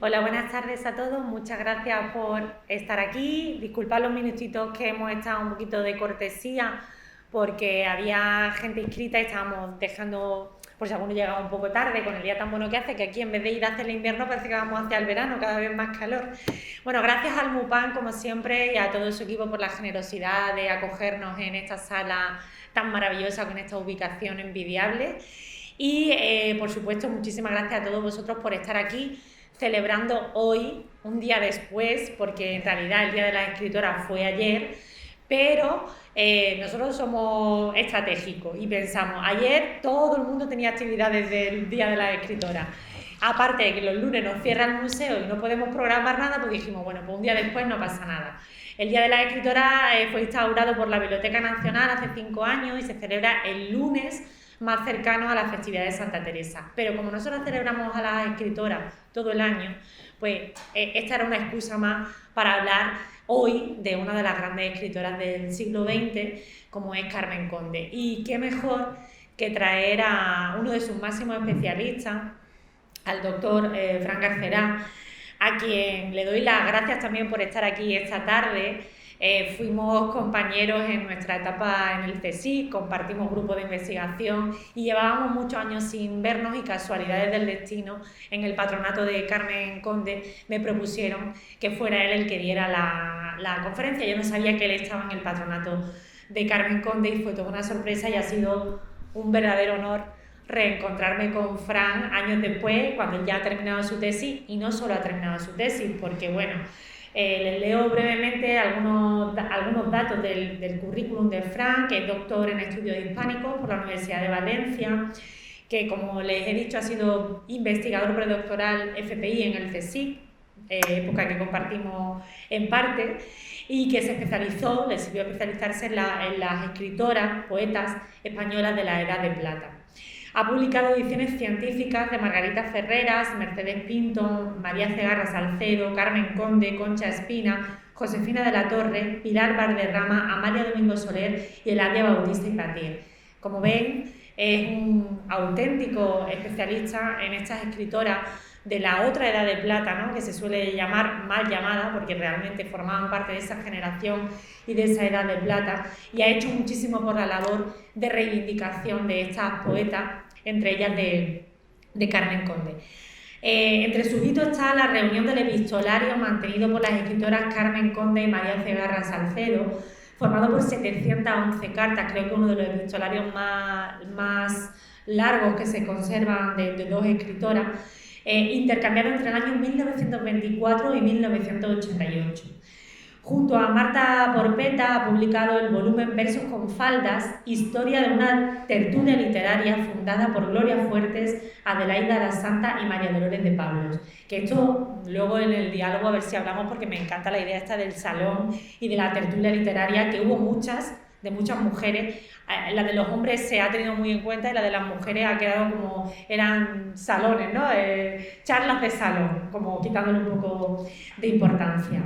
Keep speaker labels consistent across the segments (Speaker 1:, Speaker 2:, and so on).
Speaker 1: Hola, buenas tardes a todos. Muchas gracias por estar aquí. Disculpad los minutitos que hemos estado un poquito de cortesía porque había gente inscrita y estábamos dejando, por si alguno llegaba un poco tarde, con el día tan bueno que hace, que aquí en vez de ir hacia el invierno parece que vamos hacia el verano, cada vez más calor. Bueno, gracias al MUPAN, como siempre, y a todo su equipo por la generosidad de acogernos en esta sala tan maravillosa, con esta ubicación envidiable. Y, por supuesto, muchísimas gracias a todos vosotros por estar aquí celebrando hoy, un día después, porque en realidad el Día de las Escritoras fue ayer, pero nosotros somos estratégicos y pensamos, ayer todo el mundo tenía actividades del Día de las Escritoras. Aparte de que los lunes nos cierra el museo y no podemos programar nada, pues dijimos, bueno, pues un día después no pasa nada. El Día de las Escritoras fue instaurado por la Biblioteca Nacional hace 5 años y se celebra el lunes más cercano a la festividad de Santa Teresa. Pero como nosotros celebramos a las escritoras todo el año, pues esta era una excusa más para hablar hoy de una de las grandes escritoras del siglo XX, como es Carmen Conde. Y qué mejor que traer a uno de sus máximos especialistas, al doctor Fran Garcerá, a quien le doy las gracias también por estar aquí esta tarde. Fuimos compañeros en nuestra etapa en el CSIC, compartimos grupo de investigación y llevábamos muchos años sin vernos y casualidades del destino. En el patronato de Carmen Conde me propusieron que fuera él el que diera la conferencia. Yo no sabía que él estaba en el patronato de Carmen Conde y fue toda una sorpresa y ha sido un verdadero honor reencontrarme con Fran años después, cuando ya ha terminado su tesis, y no solo ha terminado su tesis, porque bueno, les leo brevemente algunos datos del currículum de Fran, que es doctor en estudios hispánicos por la Universidad de Valencia, que como les he dicho ha sido investigador predoctoral FPI en el CSIC, época que compartimos en parte, y que se especializó, le sirvió especializarse en las escritoras, poetas españolas de la Edad de Plata. Ha publicado ediciones científicas de Margarita Ferreras, Mercedes Pinto, María Cegarra Salcedo, Carmen Conde, Concha Espina, Josefina de la Torre, Pilar Valderrama, Amalia Domingo Soler y Eladia Bautista Impatier. Como ven, es un auténtico especialista en estas escritoras de la otra Edad de Plata, ¿no?, que se suele llamar mal llamada, porque realmente formaban parte de esa generación y de esa Edad de Plata, y ha hecho muchísimo por la labor de reivindicación de estas poetas, entre ellas de Carmen Conde. Entre sus hitos está la reunión del epistolario mantenido por las escritoras Carmen Conde y María Cegarra Salcedo, formado por 711 cartas, creo que uno de los epistolarios más largos que se conservan de dos escritoras, intercambiado entre el año 1924 y 1988. Junto a Marta Porpeta ha publicado el volumen Versos con faldas, historia de una tertulia literaria fundada por Gloria Fuertes, Adelaida la Santa y María Dolores de Pablos. Que esto luego en el diálogo a ver si hablamos, porque me encanta la idea esta del salón y de la tertulia literaria, que hubo muchas, de muchas mujeres. La de los hombres se ha tenido muy en cuenta y la de las mujeres ha quedado como eran salones, ¿no? Charlas de salón, como quitándole un poco de importancia.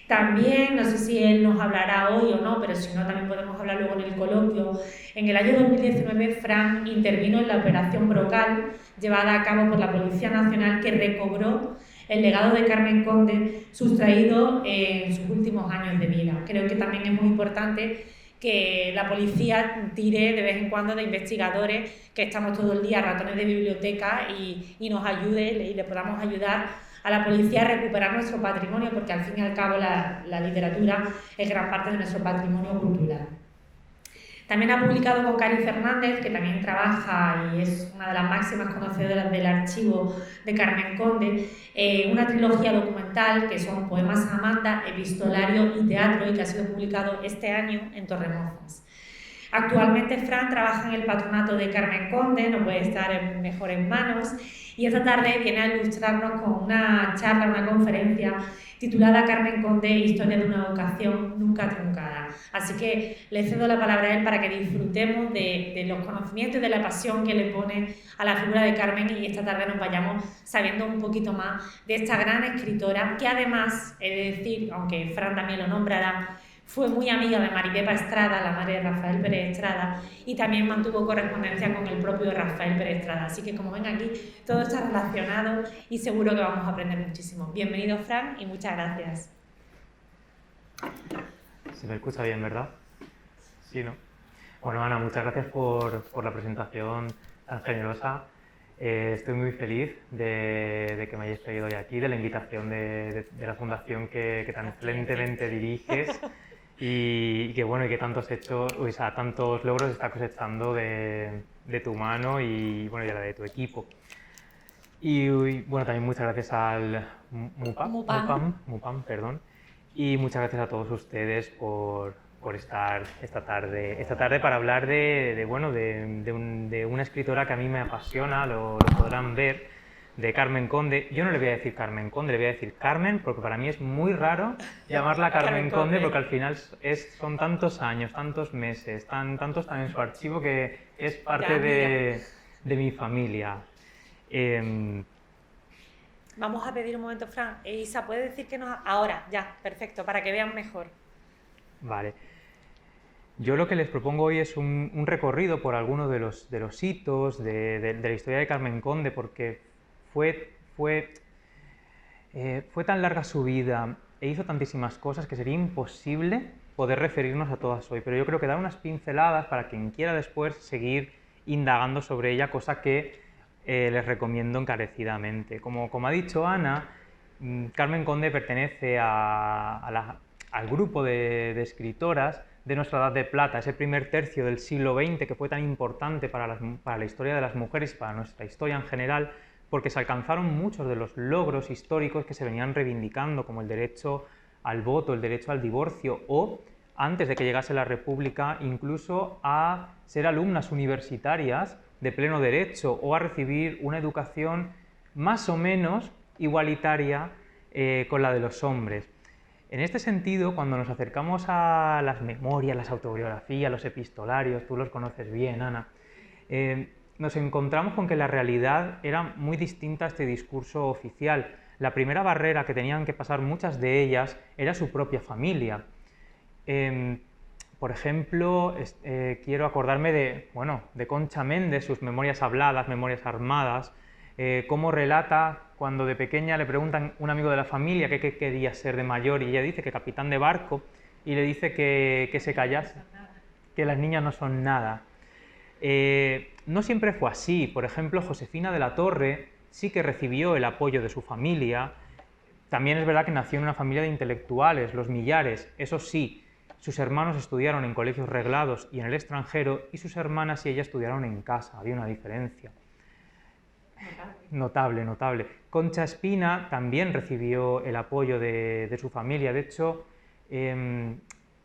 Speaker 1: También, no sé si él nos hablará hoy o no, pero si no también podemos hablar luego en el coloquio. En el año 2019, Fran intervino en la operación Brocal, llevada a cabo por la Policía Nacional, que recobró el legado de Carmen Conde, sustraído en sus últimos años de vida. Creo que también es muy importante que la policía tire de vez en cuando de investigadores que estamos todo el día ratones de biblioteca y nos ayude y le podamos ayudar a la policía a recuperar nuestro patrimonio, porque al fin y al cabo la literatura es gran parte de nuestro patrimonio cultural. También ha publicado con Cari Fernández, que también trabaja y es una de las máximas conocedoras del archivo de Carmen Conde, una trilogía documental que son Poemas a Amanda, Epistolario y Teatro, y que ha sido publicado este año en Torremolinos. Actualmente Fran trabaja en el patronato de Carmen Conde, no puede estar en mejores manos, y esta tarde viene a ilustrarnos con una charla, una conferencia titulada Carmen Conde, Historia de una vocación nunca truncada. Así que le cedo la palabra a él para que disfrutemos de los conocimientos y de la pasión que le pone a la figura de Carmen, y esta tarde nos vayamos sabiendo un poquito más de esta gran escritora, que además, he de decir, aunque Fran también lo nombrará, Fue muy amiga de Maripepa Estrada, la madre de Rafael Pérez Estrada, y también mantuvo correspondencia con el propio Rafael Pérez Estrada. Así que como ven aquí, todo está relacionado y seguro que vamos a aprender muchísimo. Bienvenido, Fran, y muchas gracias.
Speaker 2: Se me escucha bien, ¿verdad? Sí, ¿no? Bueno, Ana, muchas gracias por la presentación tan generosa. Estoy muy feliz de que me hayáis traído hoy aquí, de la invitación de la fundación que tan excelentemente diriges y que bueno, y que tantos logros está cosechando de tu mano y bueno, y a la de tu equipo. Y bueno, también muchas gracias al MUPAM, perdón. Y muchas gracias a todos ustedes por estar esta tarde para hablar de una escritora que a mí me apasiona, lo podrán ver, de Carmen Conde. Yo no le voy a decir Carmen Conde, le voy a decir Carmen, porque para mí es muy raro llamarla Carmen Conde, porque al final son tantos años, tantos meses, tantos en su archivo que es parte de mi familia.
Speaker 1: Vamos a pedir un momento, Fran. Isa, ¿puedes decir que nos... Ahora, ya, perfecto, para que vean mejor.
Speaker 2: Vale. Yo lo que les propongo hoy es un recorrido por algunos de los hitos de la historia de Carmen Conde, porque fue tan larga su vida e hizo tantísimas cosas que sería imposible poder referirnos a todas hoy. Pero yo creo que dar unas pinceladas para quien quiera después seguir indagando sobre ella, cosa que les recomiendo encarecidamente. Como ha dicho Ana, Carmen Conde pertenece al grupo de escritoras de nuestra Edad de Plata, ese primer tercio del siglo XX que fue tan importante para la historia de las mujeres y para nuestra historia en general, porque se alcanzaron muchos de los logros históricos que se venían reivindicando, como el derecho al voto, el derecho al divorcio, o, antes de que llegase la República, incluso a ser alumnas universitarias de pleno derecho o a recibir una educación más o menos igualitaria con la de los hombres. En este sentido, cuando nos acercamos a las memorias, las autobiografías, los epistolarios, tú los conoces bien, Ana, nos encontramos con que la realidad era muy distinta a este discurso oficial. La primera barrera que tenían que pasar muchas de ellas era su propia familia. Por ejemplo, quiero acordarme de Concha Méndez, sus memorias habladas, memorias armadas, cómo relata cuando de pequeña le preguntan a un amigo de la familia qué quería ser de mayor y ella dice que capitán de barco y le dice que se callase, que las niñas no son nada. No siempre fue así. Por ejemplo, Josefina de la Torre sí que recibió el apoyo de su familia. También es verdad que nació en una familia de intelectuales, los Millares, eso sí. Sus hermanos estudiaron en colegios reglados y en el extranjero, y sus hermanas y ella estudiaron en casa, había una diferencia. Notable. Concha Espina también recibió el apoyo de su familia. De hecho, en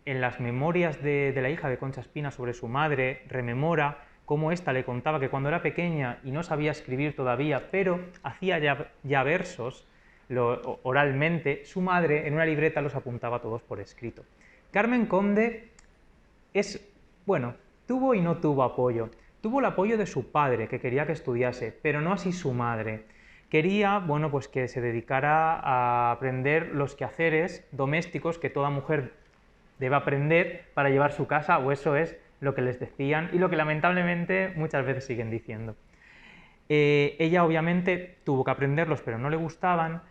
Speaker 2: las memorias de la hija de Concha Espina sobre su madre, rememora cómo ésta le contaba que cuando era pequeña y no sabía escribir todavía, pero hacía ya versos oralmente, su madre en una libreta los apuntaba todos por escrito. Carmen Conde tuvo y no tuvo apoyo. Tuvo el apoyo de su padre, que quería que estudiase, pero no así su madre. Quería, pues que se dedicara a aprender los quehaceres domésticos que toda mujer debe aprender para llevar su casa, o eso es lo que les decían y lo que lamentablemente muchas veces siguen diciendo. Ella obviamente tuvo que aprenderlos, pero no le gustaban,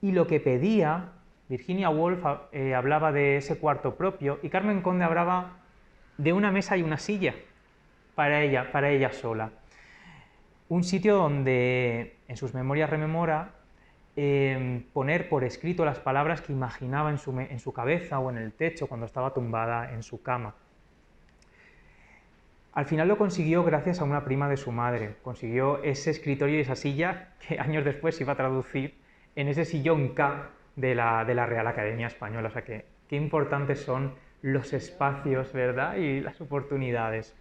Speaker 2: y lo que pedía... Virginia Woolf hablaba de ese cuarto propio y Carmen Conde hablaba de una mesa y una silla para ella sola. Un sitio donde en sus memorias rememora poner por escrito las palabras que imaginaba en su cabeza o en el techo cuando estaba tumbada en su cama. Al final lo consiguió gracias a una prima de su madre. Consiguió ese escritorio y esa silla que años después se iba a traducir en ese sillón K de la Real Academia Española. O sea que qué importantes son los espacios, ¿verdad? Y las oportunidades.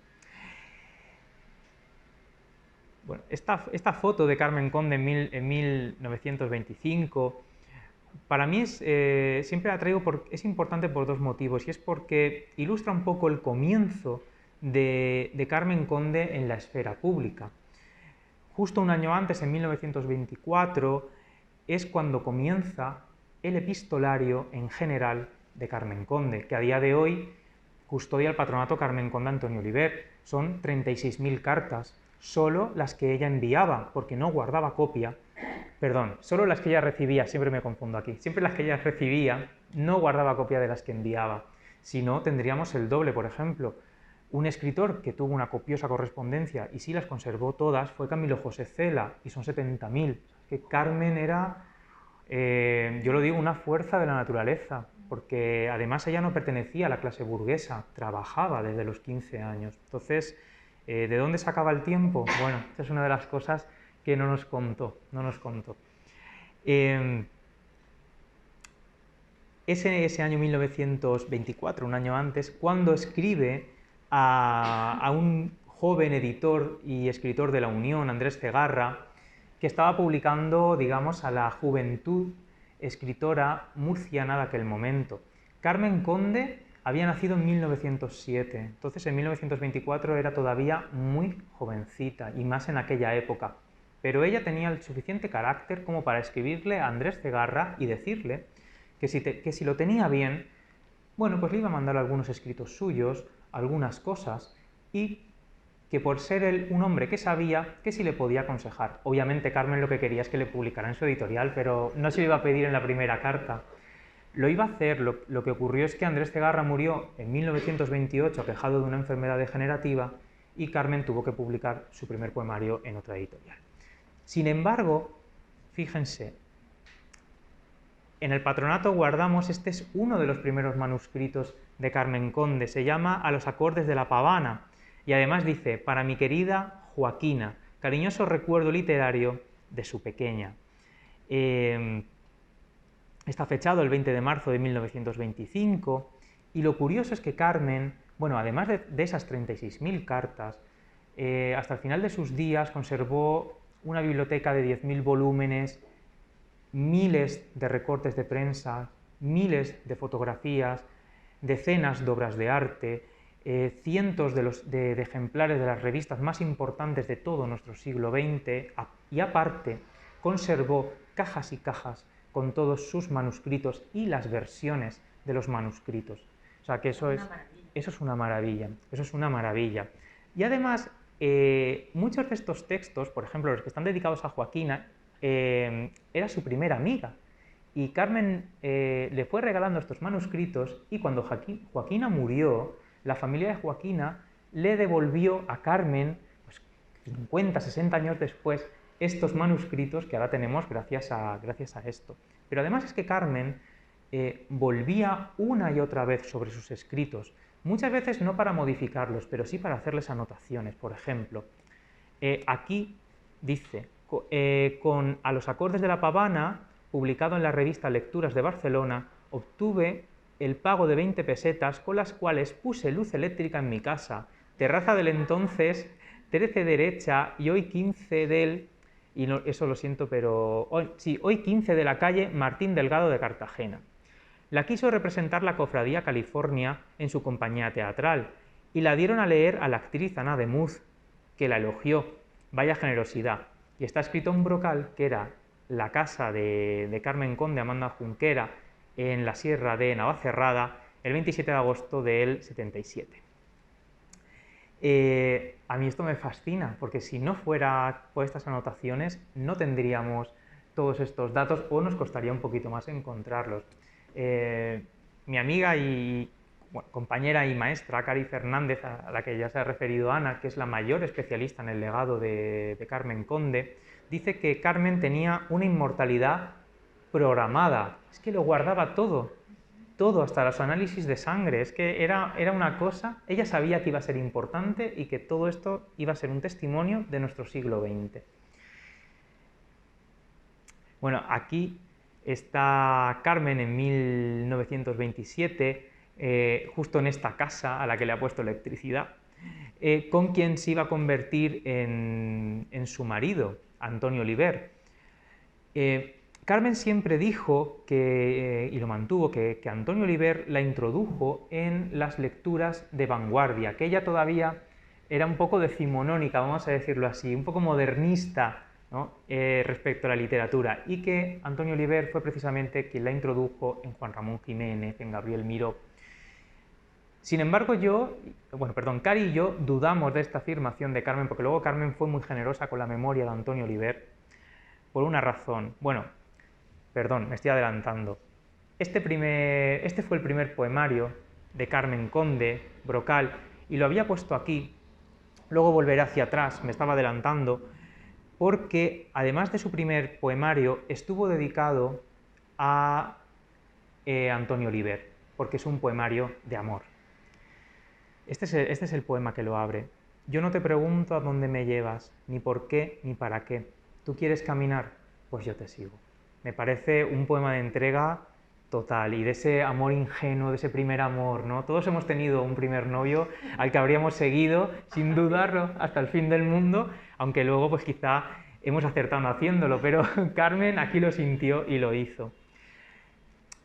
Speaker 2: Bueno, esta foto de Carmen Conde en 1925, para mí siempre la traigo porque es importante por dos motivos, y es porque ilustra un poco el comienzo de Carmen Conde en la esfera pública. Justo un año antes, en 1924, es cuando comienza el epistolario en general de Carmen Conde, que a día de hoy custodia el Patronato Carmen Conde Antonio Oliver. Son 36.000 cartas, solo las que ella enviaba, porque no guardaba copia. Perdón, solo las que ella recibía, siempre me confundo aquí, siempre las que ella recibía, no guardaba copia de las que enviaba. Si no, tendríamos el doble, por ejemplo. Un escritor que tuvo una copiosa correspondencia y sí las conservó todas fue Camilo José Cela, y son 70.000. Que Carmen era, yo lo digo, una fuerza de la naturaleza, porque además ella no pertenecía a la clase burguesa, trabajaba desde los 15 años. Entonces, ¿de dónde sacaba el tiempo? Bueno, esta es una de las cosas que no nos contó. Ese año 1924, un año antes, cuando escribe a un joven editor y escritor de La Unión, Andrés Cegarra, que estaba publicando, digamos, a la juventud escritora murciana de aquel momento. Carmen Conde había nacido en 1907, entonces en 1924 era todavía muy jovencita, y más en aquella época. Pero ella tenía el suficiente carácter como para escribirle a Andrés Cegarra y decirle que si lo tenía bien, bueno, pues le iba a mandar algunos escritos suyos, algunas cosas, y que por ser él un hombre que sabía, que sí le podía aconsejar. Obviamente Carmen lo que quería es que le publicara en su editorial, pero no se lo iba a pedir en la primera carta. Lo iba a hacer, lo que ocurrió es que Andrés Cegarra murió en 1928 aquejado de una enfermedad degenerativa y Carmen tuvo que publicar su primer poemario en otra editorial. Sin embargo, fíjense, en el Patronato guardamos, este es uno de los primeros manuscritos de Carmen Conde, se llama A los acordes de la pavana, y además dice, para mi querida Joaquina, cariñoso recuerdo literario de su pequeña. Está fechado el 20 de marzo de 1925, y lo curioso es que Carmen, bueno, además de esas 36.000 cartas, hasta el final de sus días conservó una biblioteca de 10.000 volúmenes, miles de recortes de prensa, miles de fotografías, decenas de obras de arte, cientos de ejemplares de las revistas más importantes de todo nuestro siglo XX, y aparte conservó cajas y cajas con todos sus manuscritos y las versiones de los manuscritos. O sea que eso es una maravilla, eso es una maravilla. Y además, muchos de estos textos, por ejemplo, los que están dedicados a Joaquina, era su primera amiga. Y Carmen le fue regalando estos manuscritos, y cuando Joaquina murió, la familia de Joaquina le devolvió a Carmen, pues, 50, 60 años después, estos manuscritos que ahora tenemos gracias a esto. Pero además es que Carmen volvía una y otra vez sobre sus escritos, muchas veces no para modificarlos, pero sí para hacerles anotaciones. Por ejemplo, aquí dice, a los acordes de la pavana, publicado en la revista Lecturas de Barcelona, obtuve el pago de 20 pesetas con las cuales puse luz eléctrica en mi casa, terraza del entonces 13 derecha y hoy 15 del, y no, eso lo siento, pero hoy 15 de la calle Martín Delgado de Cartagena. La quiso representar la Cofradía California en su compañía teatral y la dieron a leer a la actriz Ana de Muz, que la elogió. Vaya generosidad. Y está escrito en brocal, que era la casa de Carmen Conde Amanda Junquera en la Sierra de Navacerrada, el 27 de agosto del 77. A mí esto me fascina, porque si no fuera por estas anotaciones no tendríamos todos estos datos, o nos costaría un poquito más encontrarlos. Mi amiga y compañera y maestra, Cari Fernández, a la que ya se ha referido Ana, que es la mayor especialista en el legado de Carmen Conde, dice que Carmen tenía una inmortalidad programada, es que lo guardaba todo, hasta los análisis de sangre, es que era una cosa, ella sabía que iba a ser importante y que todo esto iba a ser un testimonio de nuestro siglo XX. Bueno, aquí está Carmen en 1927, justo en esta casa a la que le ha puesto electricidad, con quien se iba a convertir en su marido, Antonio Oliver. Carmen siempre dijo y lo mantuvo, que Antonio Oliver la introdujo en las lecturas de vanguardia, que ella todavía era un poco decimonónica, vamos a decirlo así, un poco modernista, ¿no? Respecto a la literatura, y que Antonio Oliver fue precisamente quien la introdujo en Juan Ramón Jiménez, en Gabriel Miró. Sin embargo, Cari y yo dudamos de esta afirmación de Carmen, porque luego Carmen fue muy generosa con la memoria de Antonio Oliver, por una razón. Me estoy adelantando. Este fue el primer poemario de Carmen Conde, Brocal, y lo había puesto aquí. Luego volveré hacia atrás, me estaba adelantando, porque además de su primer poemario, estuvo dedicado a Antonio Oliver, porque es un poemario de amor. Este es el poema que lo abre. Yo no te pregunto a dónde me llevas, ni por qué, ni para qué. ¿Tú quieres caminar? Pues yo te sigo. Me parece un poema de entrega total y de ese amor ingenuo, de ese primer amor, ¿no? Todos hemos tenido un primer novio al que habríamos seguido, sin dudarlo, hasta el fin del mundo, aunque luego pues quizá hemos acertado haciéndolo, pero Carmen aquí lo sintió y lo hizo.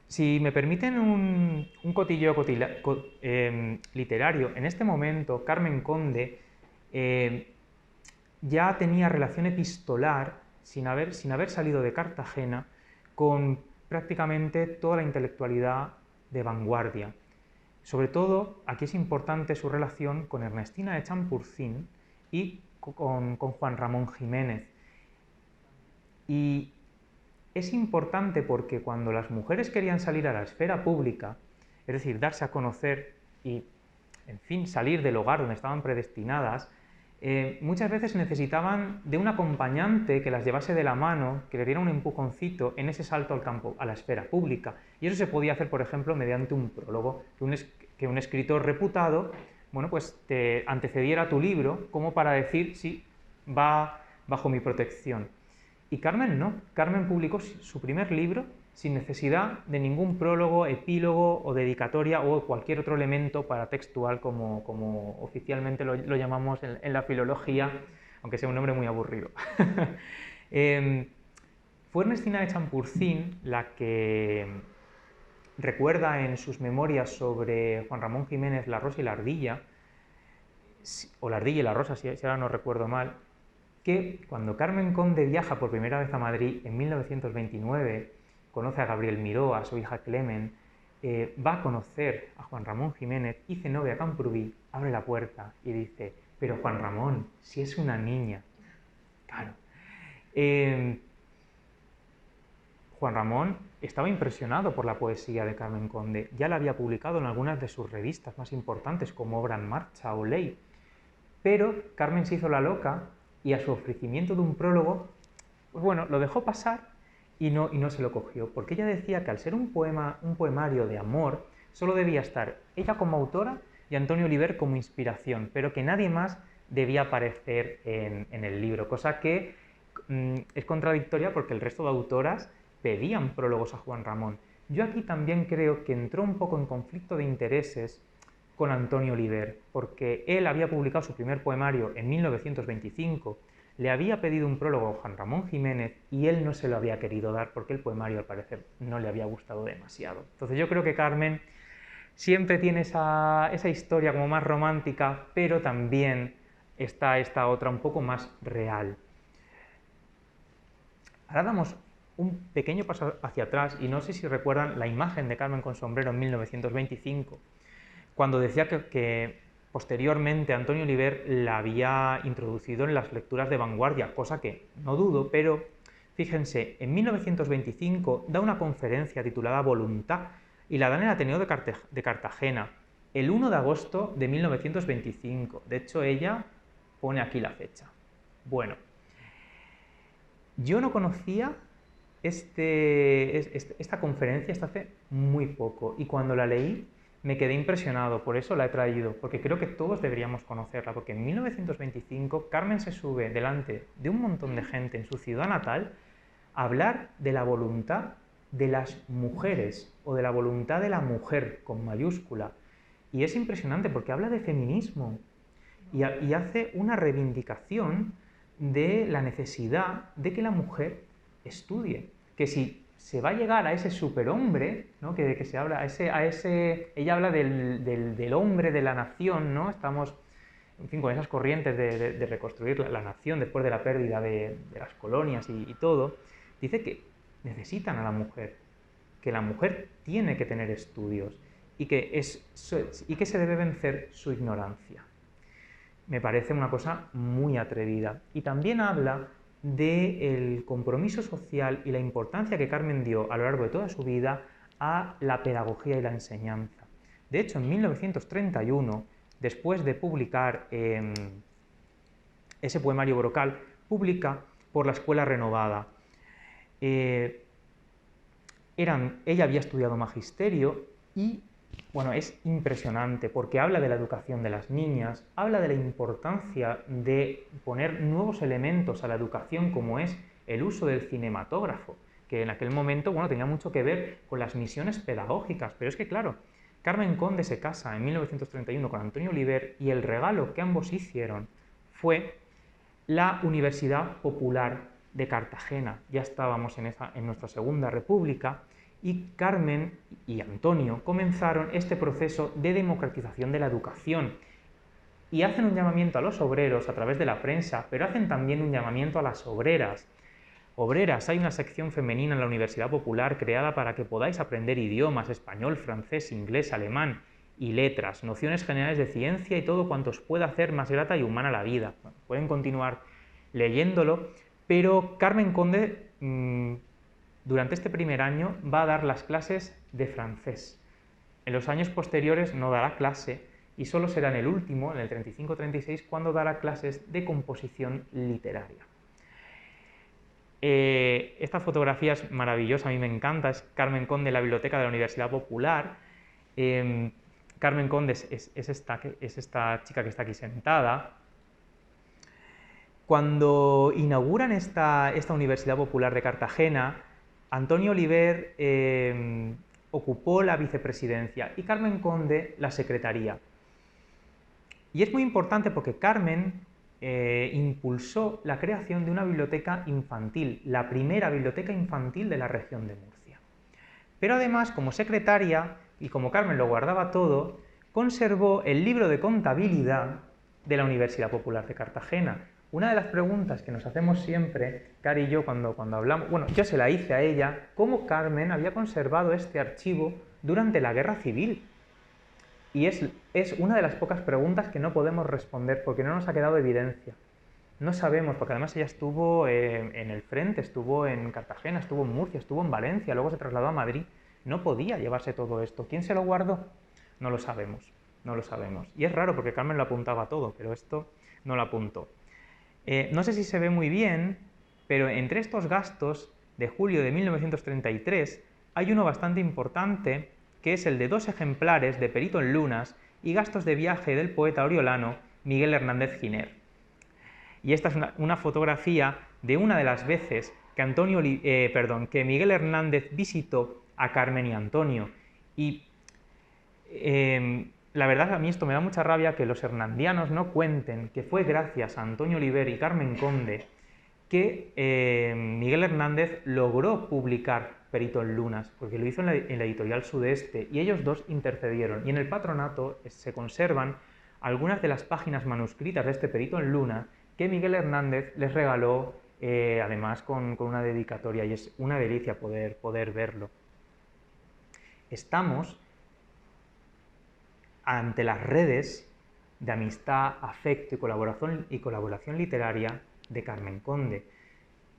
Speaker 2: Si me permiten un cotilleo literario, en este momento Carmen Conde ya tenía relación epistolar, sin haber salido de Cartagena, con prácticamente toda la intelectualidad de vanguardia. Sobre todo, aquí es importante su relación con Ernestina de Champurcín y con Juan Ramón Jiménez. Y es importante porque cuando las mujeres querían salir a la esfera pública, es decir, darse a conocer y, en fin, salir del hogar donde estaban predestinadas, muchas veces necesitaban de un acompañante que las llevase de la mano, que le diera un empujoncito en ese salto al campo, a la esfera pública. Y eso se podía hacer, por ejemplo, mediante un prólogo, que un escritor reputado, te antecediera tu libro como para decir, sí, va bajo mi protección. Y Carmen no. Carmen publicó su primer libro sin necesidad de ningún prólogo, epílogo o dedicatoria o cualquier otro elemento paratextual como oficialmente lo llamamos en la filología, aunque sea un nombre muy aburrido. Fue Ernestina de Champurcín la que recuerda en sus memorias sobre Juan Ramón Jiménez La rosa y la ardilla, o La ardilla y la rosa, si ahora no recuerdo mal, que cuando Carmen Conde viaja por primera vez a Madrid en 1929, conoce a Gabriel Miró, a su hija Clemen, va a conocer a Juan Ramón Jiménez y Zenobia Camprubí abre la puerta y dice: pero Juan Ramón, si es una niña. Claro. Juan Ramón estaba impresionado por la poesía de Carmen Conde, ya la había publicado en algunas de sus revistas más importantes como Obra en Marcha o Ley, pero Carmen se hizo la loca y a su ofrecimiento de un prólogo, lo dejó pasar y no se lo cogió, porque ella decía que al ser un poemario de amor, solo debía estar ella como autora y Antonio Oliver como inspiración, pero que nadie más debía aparecer en el libro, cosa que es contradictoria porque el resto de autoras pedían prólogos a Juan Ramón. Yo aquí también creo que entró un poco en conflicto de intereses con Antonio Oliver, porque él había publicado su primer poemario en 1925, le había pedido un prólogo a Juan Ramón Jiménez y él no se lo había querido dar porque el poemario al parecer no le había gustado demasiado. Entonces yo creo que Carmen siempre tiene esa historia como más romántica, pero también está esta otra un poco más real. Ahora damos un pequeño paso hacia atrás y no sé si recuerdan la imagen de Carmen con sombrero en 1925, cuando decía que posteriormente Antonio Oliver la había introducido en las lecturas de vanguardia, cosa que no dudo, pero fíjense, en 1925 da una conferencia titulada Voluntad y la da en el Ateneo de Cartagena, el 1 de agosto de 1925. De hecho, ella pone aquí la fecha. Bueno, yo no conocía esta conferencia hasta hace muy poco y cuando la leí me quedé impresionado, por eso la he traído, porque creo que todos deberíamos conocerla, porque en 1925 Carmen se sube delante de un montón de gente en su ciudad natal a hablar de la voluntad de las mujeres o de la voluntad de la mujer con mayúscula. Y es impresionante porque habla de feminismo y hace una reivindicación de la necesidad de que la mujer estudie, que si se va a llegar a ese superhombre, ¿no? que se habla ella habla del hombre de la nación, ¿no? Estamos en fin, con esas corrientes de reconstruir la nación después de la pérdida de las colonias y todo, dice que necesitan a la mujer, que la mujer tiene que tener estudios y que se debe vencer su ignorancia. Me parece una cosa muy atrevida. Y también habla del compromiso social y la importancia que Carmen dio a lo largo de toda su vida a la pedagogía y la enseñanza. De hecho, en 1931, después de publicar ese poemario brocal, publica Por la Escuela Renovada. Ella había estudiado magisterio y, bueno, es impresionante porque habla de la educación de las niñas, habla de la importancia de poner nuevos elementos a la educación como es el uso del cinematógrafo, que en aquel momento, bueno, tenía mucho que ver con las misiones pedagógicas, pero es que, claro, Carmen Conde se casa en 1931 con Antonio Oliver y el regalo que ambos hicieron fue la Universidad Popular de Cartagena. Ya estábamos en nuestra Segunda República y Carmen y Antonio comenzaron este proceso de democratización de la educación y hacen un llamamiento a los obreros a través de la prensa, pero hacen también un llamamiento a las obreras. Obreras, hay una sección femenina en la Universidad Popular creada para que podáis aprender idiomas, español, francés, inglés, alemán y letras, nociones generales de ciencia y todo cuanto os pueda hacer más grata y humana la vida. Bueno, pueden continuar leyéndolo, pero Carmen Conde durante este primer año va a dar las clases de francés. En los años posteriores no dará clase y solo será en el último, en el 35-36, cuando dará clases de composición literaria. Esta fotografía es maravillosa, a mí me encanta, es Carmen Conde en la biblioteca de la Universidad Popular. Carmen Conde es esta chica que está aquí sentada. Cuando inauguran esta Universidad Popular de Cartagena, Antonio Oliver ocupó la vicepresidencia y Carmen Conde la secretaría. Y es muy importante porque Carmen impulsó la creación de una biblioteca infantil, la primera biblioteca infantil de la región de Murcia. Pero además, como secretaria, y como Carmen lo guardaba todo, conservó el libro de contabilidad de la Universidad Popular de Cartagena. Una de las preguntas que nos hacemos siempre, Cari y yo, cuando hablamos, bueno, yo se la hice a ella, cómo Carmen había conservado este archivo durante la Guerra Civil. Y es una de las pocas preguntas que no podemos responder porque no nos ha quedado evidencia. No sabemos, porque además ella estuvo en el frente, estuvo en Cartagena, estuvo en Murcia, estuvo en Valencia, luego se trasladó a Madrid. No podía llevarse todo esto. ¿Quién se lo guardó? No lo sabemos, no lo sabemos. Y es raro porque Carmen lo apuntaba todo, pero esto no lo apuntó. No sé si se ve muy bien, pero entre estos gastos de julio de 1933 hay uno bastante importante, que es el de 2 ejemplares de Perito en Lunas y gastos de viaje del poeta oriolano Miguel Hernández Giner. Y esta es una fotografía de una de las veces que Miguel Hernández visitó a Carmen y Antonio. Y la verdad, a mí esto me da mucha rabia que los hernandianos no cuenten que fue gracias a Antonio Oliver y Carmen Conde que Miguel Hernández logró publicar Perito en Lunas, porque lo hizo en la editorial Sudeste, y ellos dos intercedieron. Y en el patronato se conservan algunas de las páginas manuscritas de este Perito en Lunas que Miguel Hernández les regaló, además con una dedicatoria, y es una delicia poder verlo. Estamos ante las redes de amistad, afecto y colaboración literaria de Carmen Conde,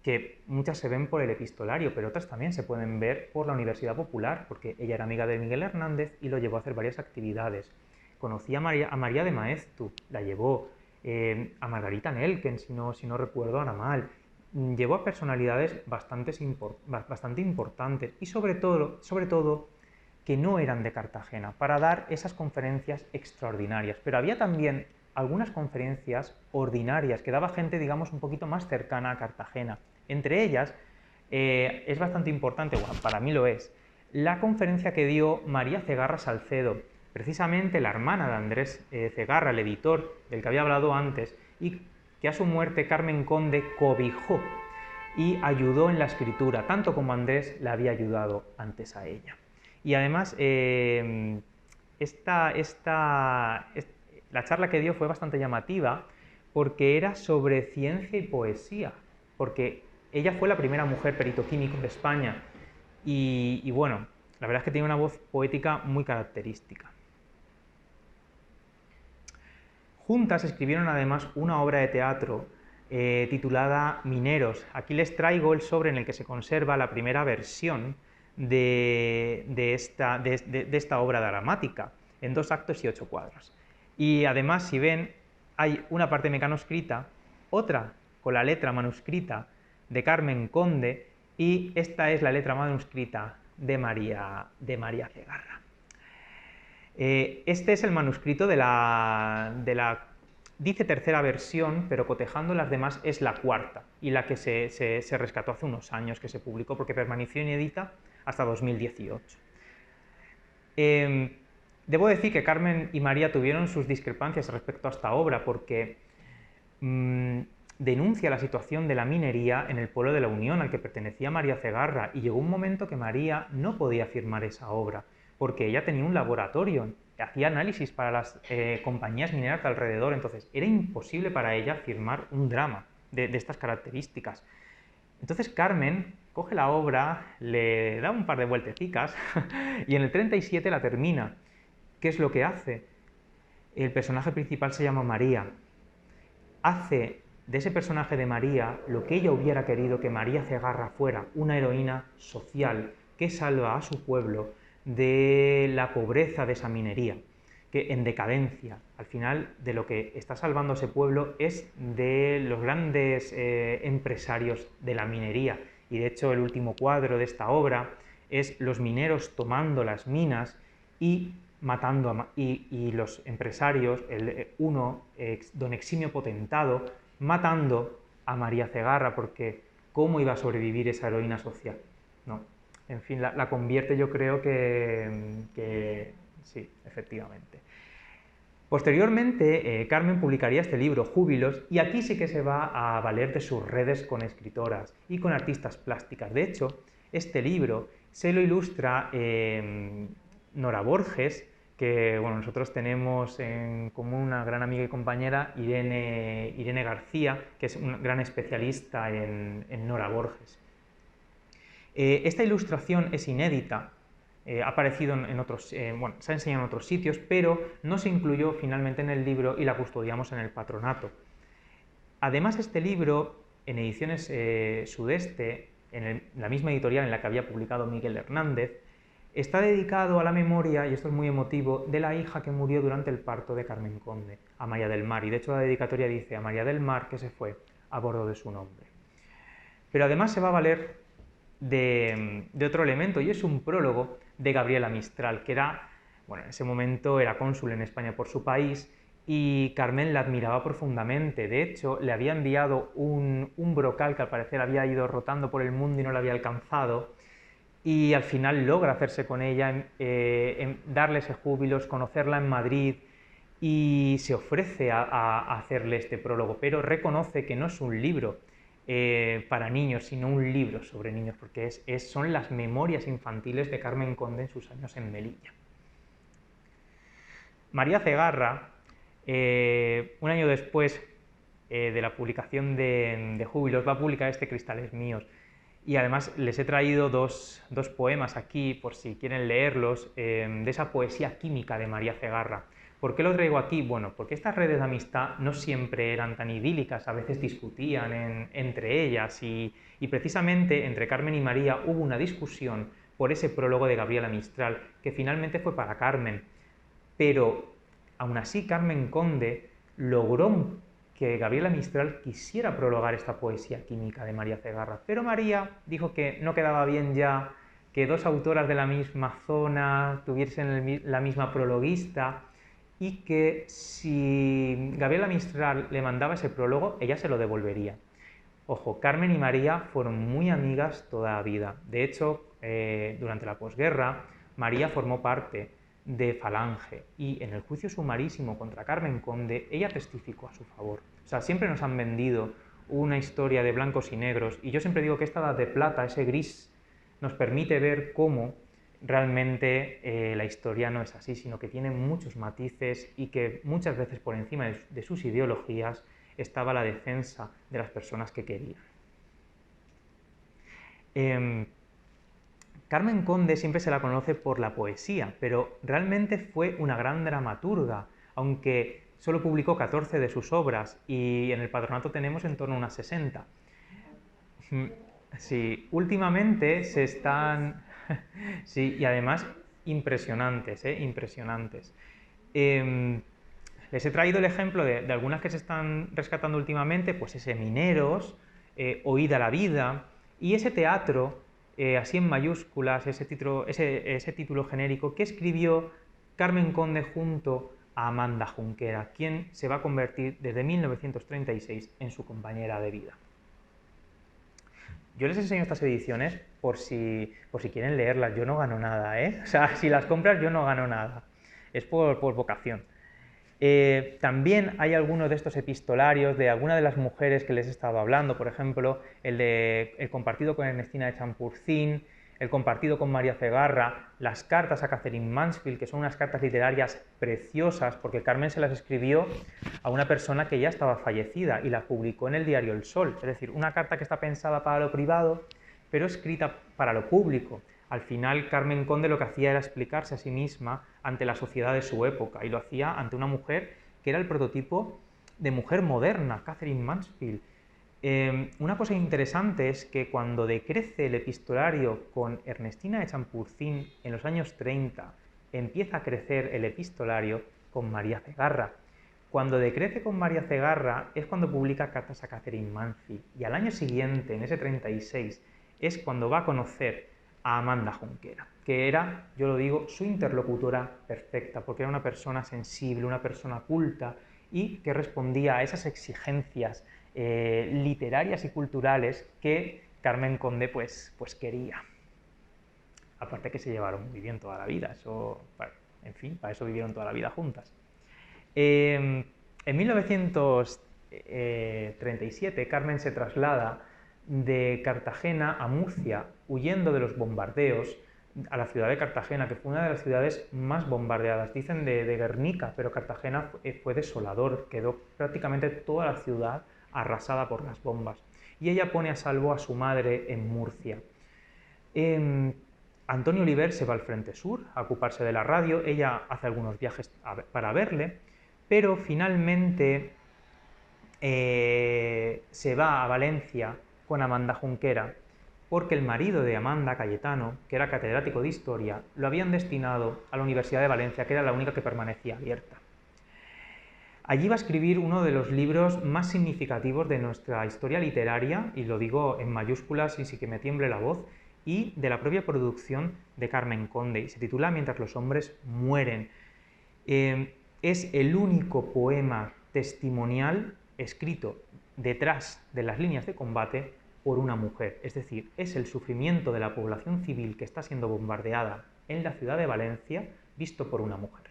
Speaker 2: que muchas se ven por el epistolario, pero otras también se pueden ver por la Universidad Popular, porque ella era amiga de Miguel Hernández y lo llevó a hacer varias actividades. Conocía a María de Maeztu, la llevó, a Margarita Nelken, si no recuerdo ahora mal. Llevó a personalidades bastante importantes y sobre todo que no eran de Cartagena, para dar esas conferencias extraordinarias. Pero había también algunas conferencias ordinarias que daba gente, digamos, un poquito más cercana a Cartagena. Entre ellas, es bastante importante, bueno, para mí lo es, la conferencia que dio María Cegarra Salcedo, precisamente la hermana de Andrés Cegarra, el editor del que había hablado antes, y que a su muerte Carmen Conde cobijó y ayudó en la escritura, tanto como Andrés la había ayudado antes a ella. Y además, la charla que dio fue bastante llamativa porque era sobre ciencia y poesía, porque ella fue la primera mujer perito químico de España y bueno, la verdad es que tiene una voz poética muy característica. Juntas escribieron además una obra de teatro titulada Mineros. Aquí les traigo el sobre en el que se conserva la primera versión de esta obra dramática, en 2 actos y 8 cuadros. Y además, si ven, hay una parte mecanoscrita, otra con la letra manuscrita de Carmen Conde, y esta es la letra manuscrita de María Cegarra. Este es el manuscrito de la dice tercera versión, pero cotejando las demás es la cuarta, y la que se rescató hace unos años, que se publicó porque permaneció inédita hasta 2018. Debo decir que Carmen y María tuvieron sus discrepancias respecto a esta obra, porque denuncia la situación de la minería en el pueblo de la Unión al que pertenecía María Cegarra, y llegó un momento que María no podía firmar esa obra, porque ella tenía un laboratorio, hacía análisis para las compañías mineras de alrededor, entonces era imposible para ella firmar un drama de estas características. Entonces Carmen coge la obra, le da un par de vueltecicas y en el 37 la termina. ¿Qué es lo que hace? El personaje principal se llama María. Hace de ese personaje de María lo que ella hubiera querido que María Cegarra fuera, una heroína social que salva a su pueblo de la pobreza de esa minería, que en decadencia, al final de lo que está salvando ese pueblo es de los grandes empresarios de la minería. Y de hecho el último cuadro de esta obra es los mineros tomando las minas y matando y los empresarios, don Eximio Potentado, matando a María Cegarra, porque ¿cómo iba a sobrevivir esa heroína social? No. En fin, la convierte, yo creo que sí, efectivamente. Posteriormente, Carmen publicaría este libro, Júbilos, y aquí sí que se va a valer de sus redes con escritoras y con artistas plásticas. De hecho, este libro se lo ilustra Nora Borges, que bueno, nosotros tenemos en común una gran amiga y compañera, Irene García, que es una gran especialista en Nora Borges. Esta ilustración es inédita, ha aparecido en otros, bueno, se ha enseñado en otros sitios, pero no se incluyó finalmente en el libro y la custodiamos en el patronato. Además, este libro, en Ediciones Sudeste, en la misma editorial en la que había publicado Miguel Hernández, está dedicado a la memoria, y esto es muy emotivo, de la hija que murió durante el parto de Carmen Conde, a María del Mar, y de hecho la dedicatoria dice a María del Mar que se fue a bordo de su nombre. Pero además se va a valer de otro elemento, y es un prólogo de Gabriela Mistral, que era, bueno, en ese momento era cónsul en España por su país, y Carmen la admiraba profundamente. De hecho, le había enviado un brocal que al parecer había ido rotando por el mundo y no la había alcanzado, y al final logra hacerse con ella, darle ese júbilos, conocerla en Madrid, y se ofrece a hacerle este prólogo, pero reconoce que no es un libro para niños, sino un libro sobre niños, porque son las memorias infantiles de Carmen Conde en sus años en Melilla. María Cegarra, un año después de la publicación de Júbilos, va a publicar este Cristales míos, y además les he traído dos poemas aquí, por si quieren leerlos, de esa poesía química de María Cegarra. ¿Por qué lo traigo aquí? Bueno, porque estas redes de amistad no siempre eran tan idílicas, a veces discutían entre ellas, y precisamente entre Carmen y María hubo una discusión por ese prólogo de Gabriela Mistral, que finalmente fue para Carmen. Pero aún así Carmen Conde logró que Gabriela Mistral quisiera prologar esta poesía química de María Cegarra, pero María dijo que no quedaba bien ya que dos autoras de la misma zona tuviesen la misma prologuista, y que si Gabriela Mistral le mandaba ese prólogo, ella se lo devolvería. Ojo, Carmen y María fueron muy amigas toda la vida. De hecho, durante la posguerra, María formó parte de Falange, y en el juicio sumarísimo contra Carmen Conde, ella testificó a su favor. O sea, siempre nos han vendido una historia de blancos y negros, y yo siempre digo que esta edad de plata, ese gris, nos permite ver cómo realmente la historia no es así, sino que tiene muchos matices y que muchas veces por encima de sus ideologías estaba la defensa de las personas que querían. Carmen Conde siempre se la conoce por la poesía, pero realmente fue una gran dramaturga, aunque solo publicó 14 de sus obras y en el patronato tenemos en torno a unas 60. Sí, últimamente se están... sí, y además impresionantes, impresionantes. Les he traído el ejemplo de algunas que se están rescatando últimamente, pues ese Mineros, Oída la vida, y ese teatro, así en mayúsculas, ese título genérico que escribió Carmen Conde junto a Amanda Junquera, quien se va a convertir desde 1936 en su compañera de vida. Yo les enseño estas ediciones por si quieren leerlas, yo no gano nada, O sea, si las compras yo no gano nada, es por vocación. También hay algunos de estos epistolarios de alguna de las mujeres que les he estado hablando, por ejemplo, el compartido con Ernestina de Champurcín, el compartido con María Cegarra, las cartas a Catherine Mansfield, que son unas cartas literarias preciosas, porque Carmen se las escribió a una persona que ya estaba fallecida y las publicó en el diario El Sol, es decir, una carta que está pensada para lo privado, pero escrita para lo público. Al final, Carmen Conde lo que hacía era explicarse a sí misma ante la sociedad de su época, y lo hacía ante una mujer que era el prototipo de mujer moderna, Catherine Mansfield. Una cosa interesante es que cuando decrece el epistolario con Ernestina de Champurcín en los años 30, empieza a crecer el epistolario con María Cegarra. Cuando decrece con María Cegarra es cuando publica cartas a Catherine Mansfield, y al año siguiente, en ese 36, es cuando va a conocer a Amanda Junquera, que era, yo lo digo, su interlocutora perfecta, porque era una persona sensible, una persona culta y que respondía a esas exigencias literarias y culturales que Carmen Conde pues quería. Aparte que se llevaron muy bien toda la vida, eso, bueno, en fin, para eso vivieron toda la vida juntas. En 1937 Carmen se traslada de Cartagena a Murcia, huyendo de los bombardeos, a la ciudad de Cartagena, que fue una de las ciudades más bombardeadas. Dicen de Guernica, pero Cartagena fue desolador, quedó prácticamente toda la ciudad arrasada por las bombas. Y ella pone a salvo a su madre en Murcia. Antonio Oliver se va al Frente Sur a ocuparse de la radio, ella hace algunos viajes para verle, pero finalmente se va a Valencia con Amanda Junquera, porque el marido de Amanda, Cayetano, que era catedrático de Historia, lo habían destinado a la Universidad de Valencia, que era la única que permanecía abierta. Allí va a escribir uno de los libros más significativos de nuestra historia literaria, y lo digo en mayúsculas y sin que me tiemble la voz, y de la propia producción de Carmen Conde, y se titula Mientras los hombres mueren. Es el único poema testimonial escrito detrás de las líneas de combate por una mujer, es decir, es el sufrimiento de la población civil que está siendo bombardeada en la ciudad de Valencia visto por una mujer.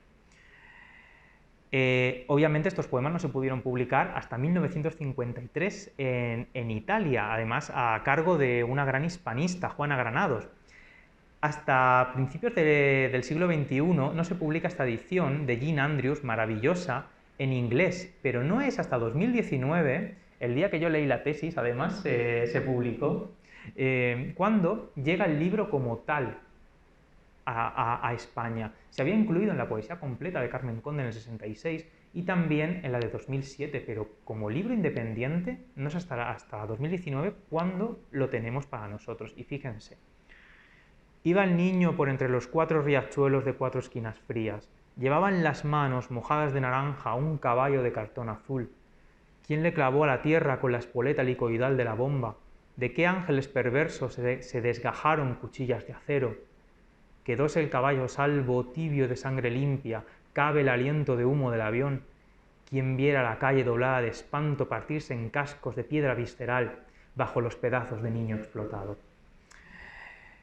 Speaker 2: Obviamente estos poemas no se pudieron publicar hasta 1953 en Italia, además a cargo de una gran hispanista, Juana Granados. Hasta principios del siglo XXI no se publica esta edición de Jean Andrews, maravillosa, en inglés, pero no es hasta 2019, el día que yo leí la tesis, además se publicó, cuando llega el libro como tal a España. Se había incluido en la poesía completa de Carmen Conde en el 66 y también en la de 2007, pero como libro independiente no es hasta 2019 cuando lo tenemos para nosotros. Y fíjense, iba el niño por entre los 4 riachuelos de 4 esquinas frías, llevaba en las manos mojadas de naranja un caballo de cartón azul. ¿Quién le clavó a la tierra con la espoleta helicoidal de la bomba? ¿De qué ángeles perversos se desgajaron cuchillas de acero? Quedóse el caballo salvo, tibio de sangre limpia, cabe el aliento de humo del avión. ¿Quién viera la calle doblada de espanto partirse en cascos de piedra visceral bajo los pedazos de niño explotado?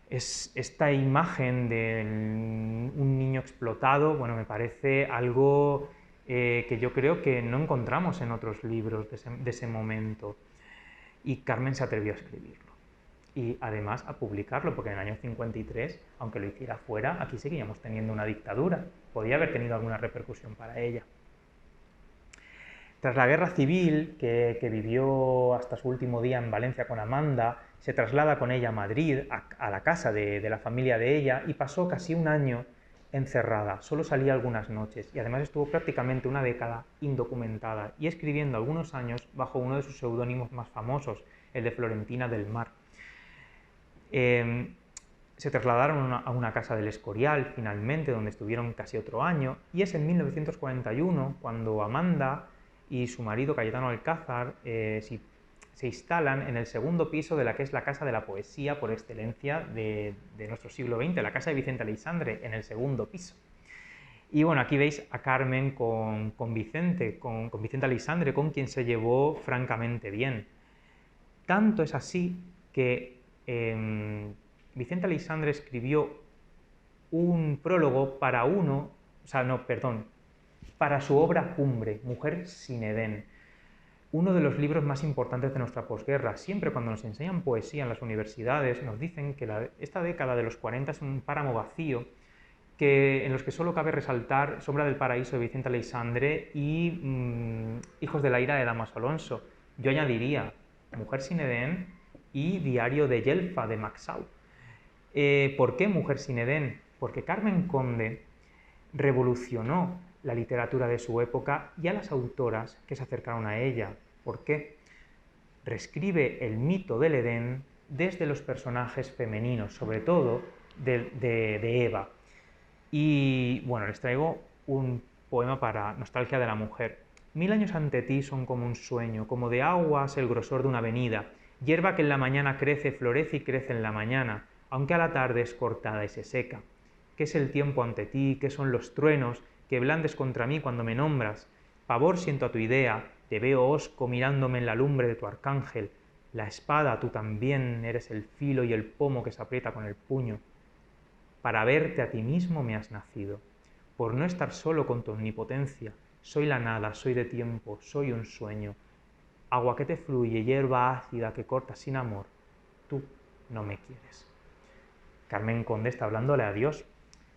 Speaker 2: Es esta imagen de un niño explotado, bueno, me parece algo que yo creo que no encontramos en otros libros de ese momento. Y Carmen se atrevió a escribirlo. y además a publicarlo, porque en el año 53, aunque lo hiciera fuera, aquí seguíamos teniendo una dictadura. Podía haber tenido alguna repercusión para ella. Tras la guerra civil, que vivió hasta su último día en Valencia con Amanda, se traslada con ella a Madrid, a la casa de la familia de ella, y pasó casi un año encerrada, solo salía algunas noches, y además estuvo prácticamente una década indocumentada y escribiendo algunos años bajo uno de sus seudónimos más famosos, el de Florentina del Mar. Se trasladaron a una casa del Escorial, finalmente, donde estuvieron casi otro año, y es en 1941 cuando Amanda y su marido Cayetano Alcázar se instalan en el segundo piso de la que es la Casa de la Poesía por excelencia de nuestro siglo XX, la Casa de Vicente Aleixandre, en el segundo piso. Y bueno, aquí veis a Carmen con Vicente Aleixandre, con quien se llevó francamente bien. Tanto es así que Vicente Aleixandre escribió un prólogo para su obra cumbre, Mujer sin Edén, uno de los libros más importantes de nuestra posguerra. Siempre cuando nos enseñan poesía en las universidades nos dicen que esta década de los 40 es un páramo vacío en los que solo cabe resaltar Sombra del Paraíso de Vicente Aleixandre y Hijos de la Ira de Dámaso Alonso. Yo añadiría Mujer sin Edén y Diario de Yelfa de Maxau. ¿Por qué Mujer sin Edén? Porque Carmen Conde revolucionó la literatura de su época y a las autoras que se acercaron a ella. ¿Por qué? Reescribe el mito del Edén desde los personajes femeninos, sobre todo de Eva. Y bueno, les traigo un poema para Nostalgia de la Mujer. 1000 años ante ti son como un sueño, como de aguas el grosor de una avenida, hierba que en la mañana crece, florece y crece en la mañana, aunque a la tarde es cortada y se seca. ¿Qué es el tiempo ante ti? ¿Qué son los truenos que blandes contra mí cuando me nombras? Pavor siento a tu idea, te veo hosco mirándome en la lumbre de tu arcángel. La espada, tú también eres el filo y el pomo que se aprieta con el puño. Para verte a ti mismo me has nacido, por no estar solo con tu omnipotencia. Soy la nada, soy de tiempo, soy un sueño. Agua que te fluye, hierba ácida que corta sin amor. Tú no me quieres. Carmen Conde está hablándole a Dios.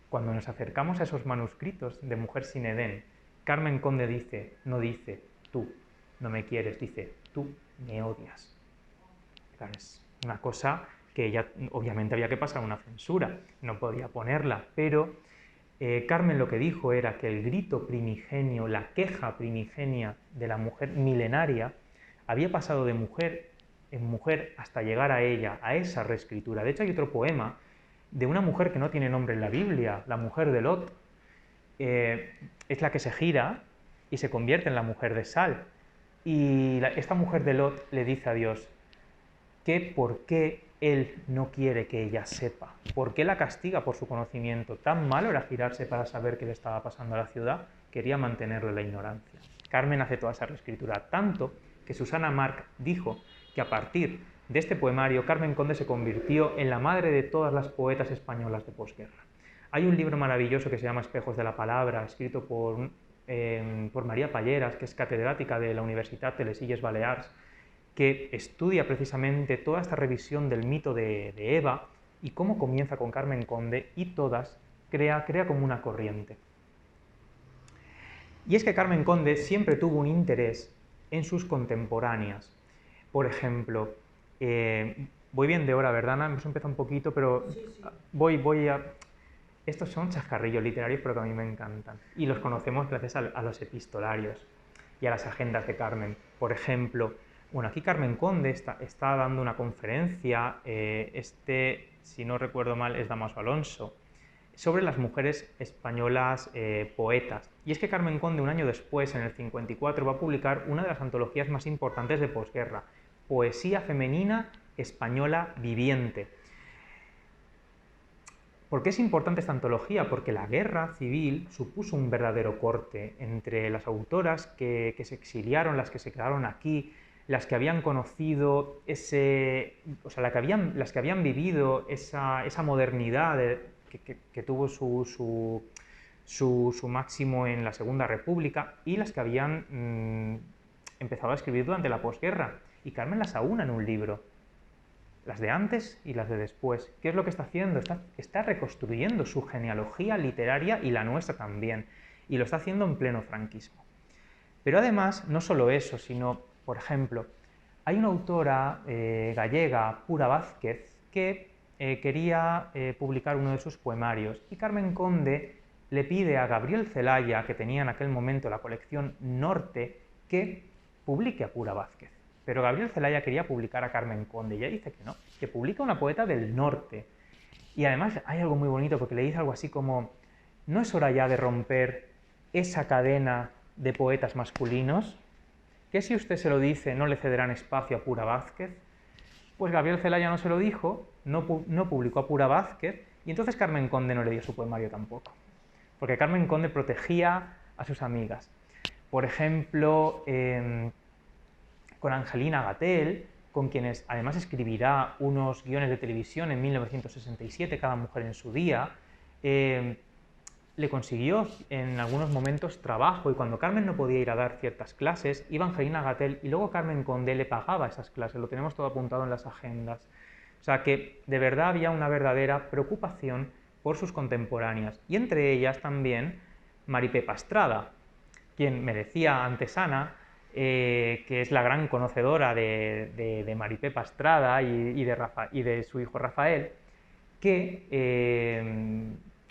Speaker 2: Cuando nos acercamos a esos manuscritos de Mujer sin Edén, Carmen Conde no dice, tú no me quieres, dice, tú me odias. Claro, es una cosa que ya obviamente había que pasar una censura, no podía ponerla, pero Carmen lo que dijo era que el grito primigenio, la queja primigenia de la mujer milenaria, había pasado de mujer en mujer hasta llegar a ella, a esa reescritura. De hecho, hay otro poema de una mujer que no tiene nombre en la Biblia, la mujer de Lot. Es la que se gira y se convierte en la mujer de Sal. Y esta mujer de Lot le dice a Dios que por qué él no quiere que ella sepa, por qué la castiga por su conocimiento. Tan malo era girarse para saber qué le estaba pasando a la ciudad, quería mantenerlo en la ignorancia. Carmen hace toda esa reescritura, tanto que Susana March dijo que a partir de este poemario Carmen Conde se convirtió en la madre de todas las poetas españolas de posguerra. Hay un libro maravilloso que se llama Espejos de la Palabra, escrito por María Palleras, que es catedrática de la Universitat de les Illes Balears, que estudia precisamente toda esta revisión del mito de Eva y cómo comienza con Carmen Conde y todas crea como una corriente. Y es que Carmen Conde siempre tuvo un interés en sus contemporáneas. Por ejemplo, voy bien de hora, ¿verdad, Ana? Hemos empezado un poquito, pero sí. Voy a... Estos son chascarrillos literarios, pero que a mí me encantan. Y los conocemos gracias a los epistolarios y a las agendas de Carmen. Por ejemplo, bueno, aquí Carmen Conde está dando una conferencia, si no recuerdo mal, es Dámaso Alonso, sobre las mujeres españolas poetas. Y es que Carmen Conde, un año después, en el 54, va a publicar una de las antologías más importantes de posguerra, Poesía femenina española viviente. ¿Por qué es importante esta antología? Porque la guerra civil supuso un verdadero corte entre las autoras que se exiliaron, las que se quedaron aquí, las que habían conocido las que habían vivido esa modernidad que tuvo su máximo en la Segunda República, y las que habían empezado a escribir durante la posguerra. Y Carmen las aúna en un libro. las de antes y las de después. ¿Qué es lo que está haciendo? Está reconstruyendo su genealogía literaria y la nuestra también, y lo está haciendo en pleno franquismo. Pero además, no solo eso, sino, por ejemplo, hay una autora gallega, Pura Vázquez, que quería publicar uno de sus poemarios, y Carmen Conde le pide a Gabriel Celaya, que tenía en aquel momento la colección Norte, que publique a Pura Vázquez. Pero Gabriel Celaya quería publicar a Carmen Conde, y ella dice que no, que publica a una poeta del norte. Y además hay algo muy bonito, porque le dice algo así como: ¿no es hora ya de romper esa cadena de poetas masculinos? ¿Que si usted se lo dice no le cederán espacio a Pura Vázquez? Pues Gabriel Celaya no se lo dijo, no publicó a Pura Vázquez, y entonces Carmen Conde no le dio su poemario tampoco. Porque Carmen Conde protegía a sus amigas. Por ejemplo, con Angelina Gatel, con quienes además escribirá unos guiones de televisión en 1967, Cada mujer en su día, le consiguió en algunos momentos trabajo, y cuando Carmen no podía ir a dar ciertas clases, iba Angelina Gatel y luego Carmen Conde le pagaba esas clases, lo tenemos todo apuntado en las agendas. O sea que de verdad había una verdadera preocupación por sus contemporáneas, y entre ellas también Maripé Pastrada, quien me decía antes Ana, que es la gran conocedora de Maripé Pastrada y de su hijo Rafael, que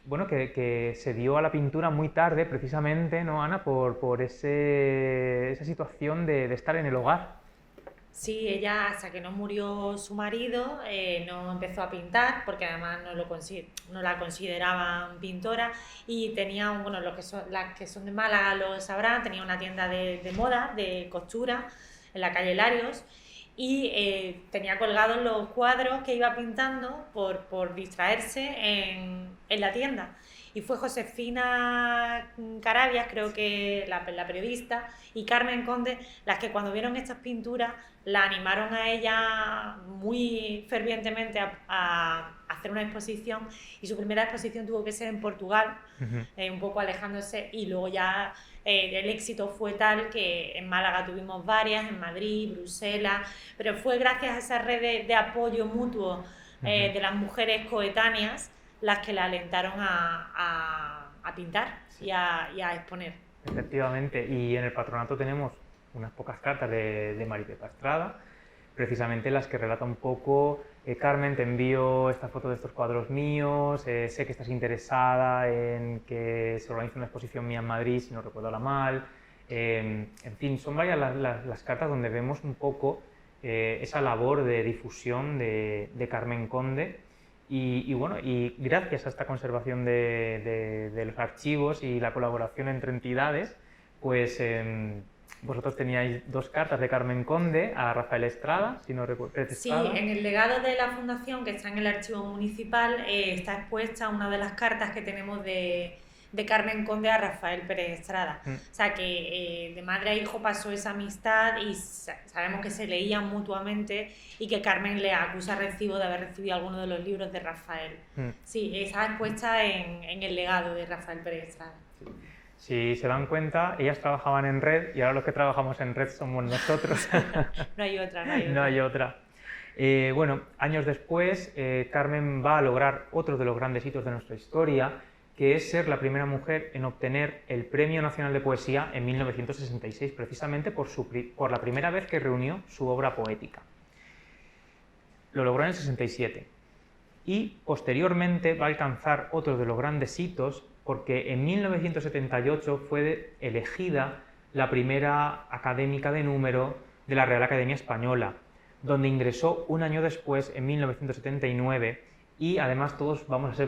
Speaker 2: bueno, que se dio a la pintura muy tarde, precisamente, ¿no, Ana?, por esa situación de estar en el hogar.
Speaker 1: Sí, ella hasta que no murió su marido no empezó a pintar, porque además no la consideraban pintora, y tenía, bueno, las que son de Málaga lo sabrán, tenía una tienda de moda, de costura, en la calle Larios, y tenía colgados los cuadros que iba pintando por distraerse en la tienda. Y fue Josefina Carabias, creo que la periodista, y Carmen Conde las que cuando vieron estas pinturas la animaron a ella muy fervientemente a hacer una exposición, y su primera exposición tuvo que ser en Portugal, un poco alejándose, y luego ya el éxito fue tal que en Málaga tuvimos varias, en Madrid, Bruselas, pero fue gracias a esa red de apoyo mutuo de las mujeres coetáneas las que la alentaron a pintar, sí, y a exponer.
Speaker 2: Efectivamente, y en el patronato tenemos unas pocas cartas de Maripé Pastrada, precisamente las que relata un poco: Carmen, te envío esta foto de estos cuadros míos, sé que estás interesada en que se organice una exposición mía en Madrid, si no recuerdo la mal. En fin, son varias las cartas donde vemos un poco esa labor de difusión de Carmen Conde. Y bueno, y gracias a esta conservación de los archivos y la colaboración entre entidades, pues vosotros teníais 2 cartas de Carmen Conde a Rafael Estrada, si no recuerdo.
Speaker 1: Sí, en el legado de la fundación, que está en el archivo municipal, está expuesta una de las cartas que tenemos de Carmen Conde a Rafael Pérez Estrada. O sea que de madre a hijo pasó esa amistad, y sabemos que se leían mutuamente, y que Carmen le acusa recibo de haber recibido alguno de los libros de Rafael. Sí, está expuesta en el legado de Rafael Pérez Estrada.
Speaker 2: Si se dan cuenta, ellas trabajaban en red, y ahora los que trabajamos en red somos nosotros.
Speaker 1: No hay otra.
Speaker 2: No hay otra. Bueno, años después, Carmen va a lograr otro de los grandes hitos de nuestra historia, que es ser la primera mujer en obtener el Premio Nacional de Poesía en 1966, precisamente por la primera vez que reunió su obra poética. Lo logró en el 67, y posteriormente va a alcanzar otro de los grandes hitos, porque en 1978 fue elegida la primera académica de número de la Real Academia Española, donde ingresó un año después, en 1979, y además todos vamos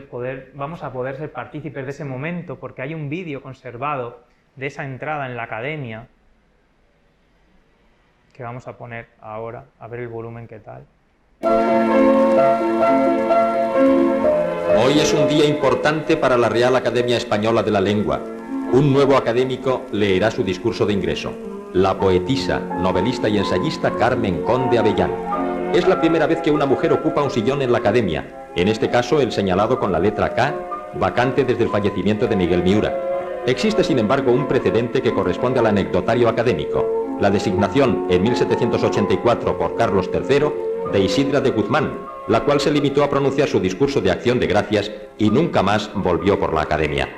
Speaker 2: a poder ser partícipes de ese momento, porque hay un vídeo conservado de esa entrada en la academia que vamos a poner ahora, a ver el volumen qué tal.
Speaker 3: Hoy es un día importante para la Real Academia Española de la Lengua. Un nuevo académico leerá su discurso de ingreso. La poetisa, novelista y ensayista Carmen Conde Avellán. Es la primera vez que una mujer ocupa un sillón en la academia, en este caso el señalado con la letra K, vacante desde el fallecimiento de Miguel Miura. Existe, sin embargo, un precedente que corresponde al anecdotario académico. La designación en 1784 por Carlos III de Isidra de Guzmán, la cual se limitó a pronunciar su discurso de acción de gracias y nunca más volvió por la academia.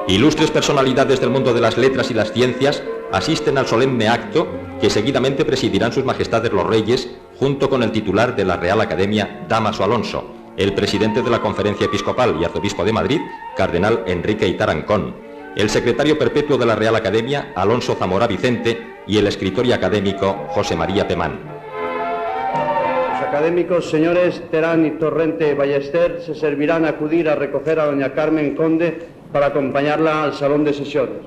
Speaker 3: Ilustres personalidades del mundo de las letras y las ciencias asisten al solemne acto que seguidamente presidirán sus majestades los reyes, junto con el titular de la Real Academia, Dámaso Alonso, el presidente de la Conferencia Episcopal y arzobispo de Madrid, cardenal Enrique Itarancón, el secretario perpetuo de la Real Academia, Alonso Zamora Vicente, y el escritor y académico José María Pemán.
Speaker 4: Los académicos señores Terán y Torrente Ballester se servirán a acudir a recoger a doña Carmen Conde para acompañarla al salón de sesiones.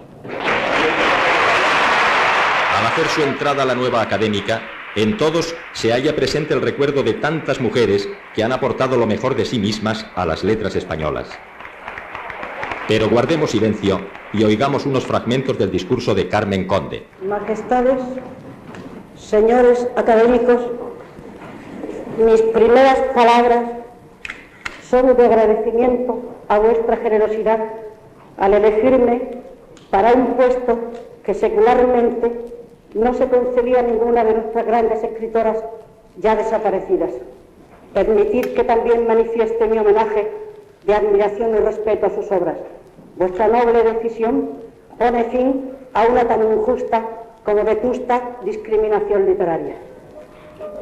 Speaker 3: Al hacer su entrada a la nueva académica, en todos se halla presente el recuerdo de tantas mujeres que han aportado lo mejor de sí mismas a las letras españolas. Pero guardemos silencio y oigamos unos fragmentos del discurso de Carmen Conde.
Speaker 5: Majestades, señores académicos, mis primeras palabras son de agradecimiento a vuestra generosidad al elegirme para un puesto que secularmente no se concedía a ninguna de nuestras grandes escritoras ya desaparecidas. Permitid que también manifieste mi homenaje de admiración y respeto a sus obras. Vuestra noble decisión pone fin a una tan injusta como vetusta discriminación literaria.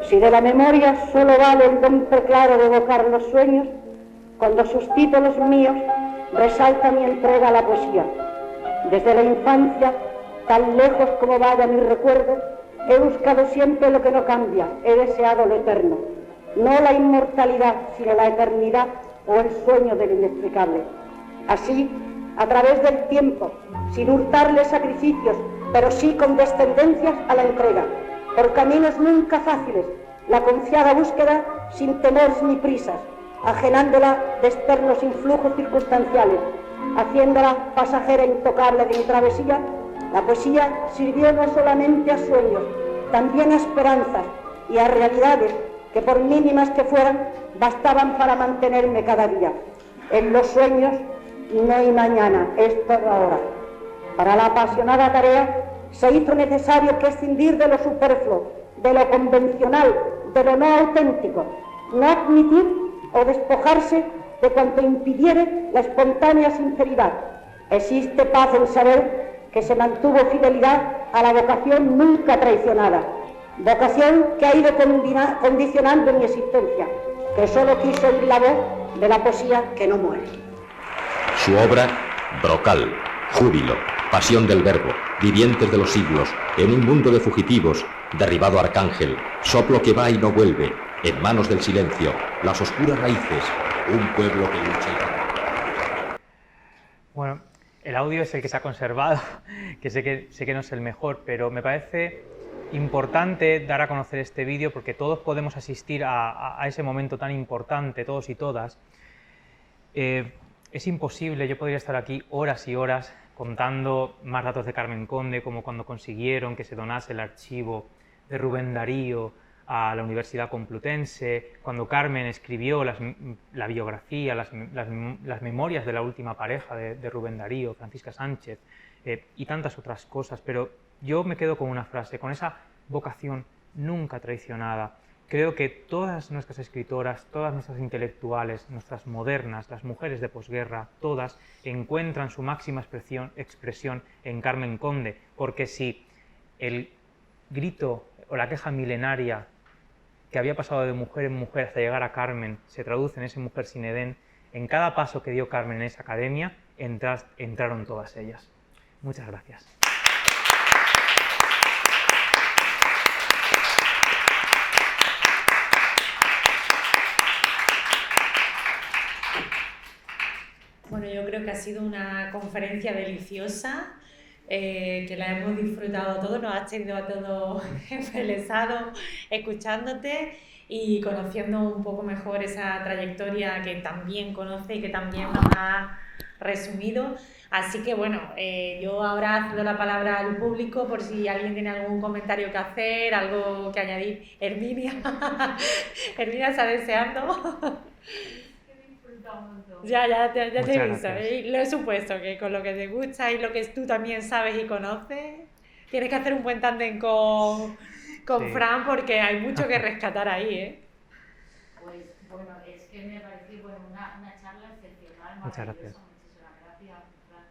Speaker 5: Si de la memoria solo vale el don preclaro de evocar los sueños, cuando sus títulos míos resaltan mi entrega a la poesía. Desde la infancia, tan lejos como vaya mi recuerdo, he buscado siempre lo que no cambia, he deseado lo eterno. No la inmortalidad, sino la eternidad o el sueño del inexplicable. Así, a través del tiempo, sin hurtarle sacrificios, pero sí con descendencias a la entrega, por caminos nunca fáciles, la confiada búsqueda sin temores ni prisas, ajenándola de externos influjos circunstanciales, haciéndola pasajera e intocable de mi travesía, la poesía sirvió no solamente a sueños, también a esperanzas y a realidades que por mínimas que fueran, bastaban para mantenerme cada día. En los sueños no hay mañana, es todo ahora. Para la apasionada tarea se hizo necesario prescindir de lo superfluo, de lo convencional, de lo no auténtico, no admitir o despojarse de cuanto impidiere la espontánea sinceridad. Existe paz en saber que se mantuvo fidelidad a la vocación nunca traicionada, vocación que ha ido condicionando mi existencia, que solo quiso oír la voz de la poesía que no muere.
Speaker 3: Su obra, Brocal, Júbilo, Pasión del Verbo, Vivientes de los siglos, En un mundo de fugitivos, Derribado arcángel, Soplo que va y no vuelve, En manos del silencio, Las oscuras raíces, Un pueblo que lucha y gana.
Speaker 2: Bueno, el audio es el que se ha conservado, que sé que no es el mejor, pero me parece importante dar a conocer este vídeo porque todos podemos asistir a ese momento tan importante, todos y todas. Es imposible, yo podría estar aquí horas y horas contando más datos de Carmen Conde, como cuando consiguieron que se donase el archivo de Rubén Darío a la Universidad Complutense, cuando Carmen escribió la biografía, las memorias de la última pareja de Rubén Darío, Francisca Sánchez, y tantas otras cosas. Pero yo me quedo con una frase, con esa vocación nunca traicionada. Creo que todas nuestras escritoras, todas nuestras intelectuales, nuestras modernas, las mujeres de posguerra, todas encuentran su máxima expresión en Carmen Conde, porque si el grito o la queja milenaria que había pasado de mujer en mujer hasta llegar a Carmen se traduce en ese Mujer sin Edén, en cada paso que dio Carmen en esa academia entraron todas ellas. Muchas gracias.
Speaker 1: Bueno, yo creo que ha sido una conferencia deliciosa, que la hemos disfrutado todos, nos has tenido a todos embelesados escuchándote y conociendo un poco mejor esa trayectoria que también conoce y que también nos ha resumido. Así que bueno, yo ahora cedo la palabra al público por si alguien tiene algún comentario que hacer, algo que añadir. Herminia, Herminia está deseando. Ya te he visto, lo he supuesto, que con lo que te gusta y lo que tú también sabes y conoces, tienes que hacer un buen tándem con con
Speaker 2: Sí.
Speaker 1: Fran porque hay mucho que rescatar ahí, ¿eh?
Speaker 6: Pues bueno, es que me pareció bueno, una charla excepcional,
Speaker 2: Muchas
Speaker 6: maravillosa,
Speaker 2: gracias.
Speaker 6: muchísimas gracias, Fran.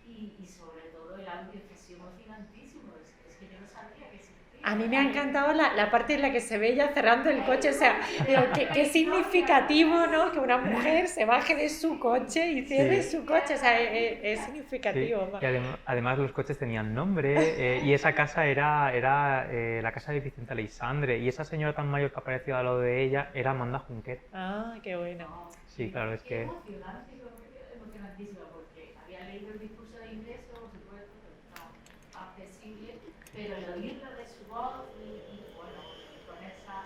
Speaker 6: Y sobre todo el audio que ha sido emocionantísimo, es que yo no sabía que existía.
Speaker 1: A mí me ha encantado la parte en la que se ve ella cerrando el coche, o sea, digo, qué significativo, ¿no? Que una mujer se baje de su coche y cierre
Speaker 2: Sí.
Speaker 1: su coche, o sea, es
Speaker 2: Sí,
Speaker 1: significativo.
Speaker 2: y además los coches tenían nombre y esa casa era la casa de Vicente Aleixandre y esa señora tan mayor que aparecía al lado de ella era Amanda Junquera.
Speaker 1: Ah, qué bueno.
Speaker 6: No,
Speaker 2: Sí, claro, es que...
Speaker 6: emocionante, emocionantísimo, porque había leído el discurso de ingreso, por supuesto, pero no accesible, pero el oírlo de su voz y bueno, con esa...